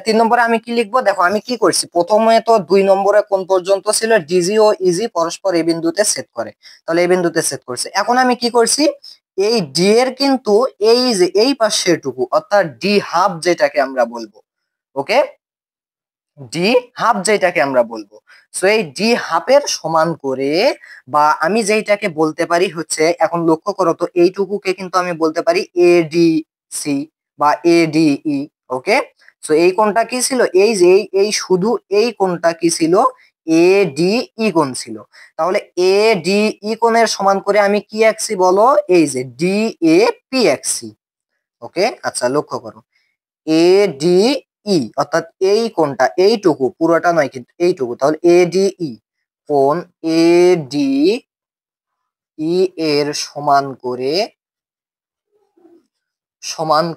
3 নম্বরে আমি কি লিখবো, দেখো আমি কি করছি, প্রথমে তো 2 নম্বরে কোন পর্যন্ত ছিল, ডিজি ও ইজি পরস্পর এই বিন্দুতে ছেদ করে, তাহলে এই বিন্দুতে ছেদ করছে। এখন আমি কি করছি, এই ডি এর কিন্তু এই যে এই পাশের টুকু, অর্থাৎ ডি হাফ যেটাকে আমরা বলবো। ওকে, ডি হাফ যেটাকে আমরা বলবো, সো এই ডি হাফের সমান করে, বা আমি যেটাকে বলতে পারি হচ্ছে, এখন লক্ষ্য করো তো, এইটুকুকে কিন্তু আমি বলতে পারি এ ডি সি বা A D E. Okay, so এই কোণটা কি ছিল, এই যে এই শুধু এই কোণটা কি ছিল, এ ডি ই কোণ ছিল। তাহলে এ ডি ই কোণের সমান করে আমি কি আঁকছি বলো, এই যে ডি এ পি আঁকছি। ওকে, আচ্ছা লক্ষ্য করো, এ ডি ই অর্থাৎ এই কোণটা, এইটুকু, পুরোটা নয় কিন্তু এইটুকু, তাহলে এ ডি ই কোণ এ ডি ই এর সমান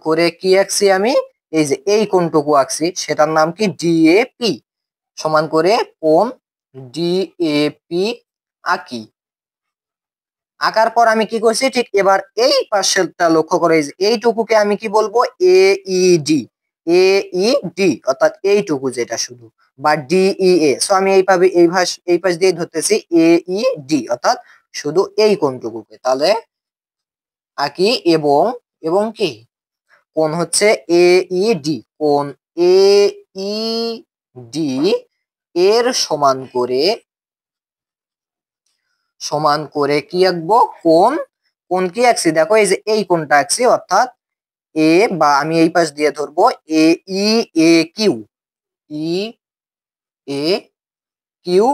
করে কি আঁকছি আমি, এই যে এই কোণটুকু আঁকছি, সেটার নাম কি ডিএপি। সমান করে কোণ ডিএপি আঁকি। আঁকার পর আমি কি করছি, ঠিক এবার এই পাশেরটা লক্ষ্য করে, এই যে এইটুকুকে আমি কি বলবো, এ ই ডি। এ ই ডি অর্থাৎ এইটুকু যেটা শুধু, বা ডিই এ। সো আমি এই পাশ দিয়ে ধরতেছি এ ই ডি অর্থাৎ শুধু এই কোণটুকুকে। তাহলে আঁকি, এবং এবং কি, কোণ হচ্ছে এ ই ডি, কোণ এ ই ডি এর সমান করে কি আঁকবো, কোণ। কোণ কি আঁকছি, দেখো এই যে এই কোণটা আঁকছি, অর্থাৎ এ, বা আমি এই পাশ দিয়ে ধরবো এ ই এ কিউ, ই এ কিউ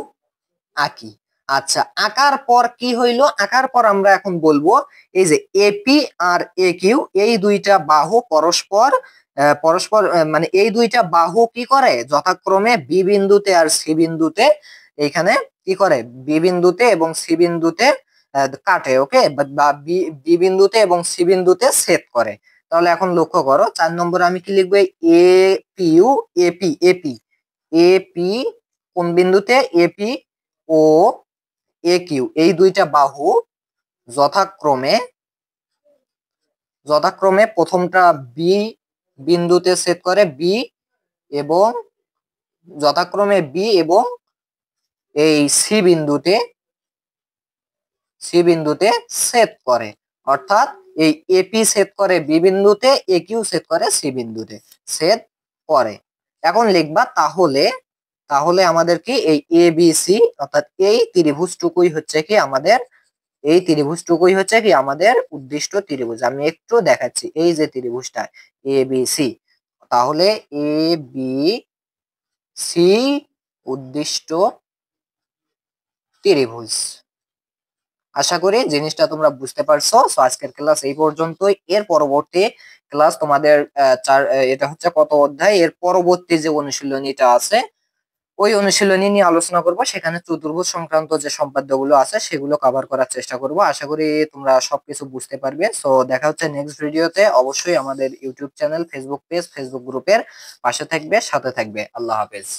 আঁকি। আচ্ছা, আঁকার পর কি হইলো, আঁকার পর আমরা এখন বলবো, এই যে এপি আর এ কিউ এই দুইটা বাহু পরস্পর মানে এই দুইটা বাহু কি করে, যথাক্রমে বি বিন্দুতে আর সি বিন্দুতে, এইখানে কি করে, বি বিন্দুতে এবং সি বিন্দুতে কাটে। ওকে, বা বি বিন্দুতে এবং সি বিন্দুতে ছেদ করে। তাহলে এখন লক্ষ্য করো, 4 নম্বরে আমি কি লিখবো, এ পিউ এপি এপি এপি কোন বিন্দুতে, এপি ও এ কিউ এই দুইটা বাহু যথাক্রমে যথাক্রমে প্রথমটা বি বিন্দুতে ছেদ করে, বি এবং যথাক্রমে বি এবং এই সি বিন্দুতে ছেদ করে। অর্থাৎ এই এপি ছেদ করে বি বিন্দুতে, এ কিউ ছেদ করে সি বিন্দুতে। ছেদ করে। এখন লিখবা তাহলে, তাহলে আমাদের কি এই এ বি সি অর্থাৎ এই ত্রিভুজটুকুই হচ্ছে কি আমাদের, এই ত্রিভুজটুকুই হচ্ছে কি আমাদের উদ্দিষ্ট ত্রিভুজ। আমি একটু দেখাচ্ছি, এই যে ত্রিভুজটা এ বি সি, তাহলে এ বি সি উদ্দিষ্ট ত্রিভুজ। আশা করি জিনিসটা তোমরা বুঝতে পারছো। সো আজকের ক্লাস এই পর্যন্তই। এর পরবর্তী ক্লাস তোমাদের এটা হচ্ছে কত অধ্যায়, এর পরবর্তী যে অনুশীলনীটা আছে ওই অনুশীলনী নিয়ে আলোচনা করব। সেখানে চতুর্ভুজ সংক্রান্ত যে সম্পাদ্যগুলো আছে সেগুলো কভার করার চেষ্টা করব। আশা করি তোমরা সবকিছু বুঝতে পারবে। সো দেখা হচ্ছে নেক্সট ভিডিওতে। অবশ্যই আমাদের YouTube channel, Facebook page, Facebook গ্রুপের পাশে থাকবে, সাথে থাকবে। আল্লাহ হাফেজ।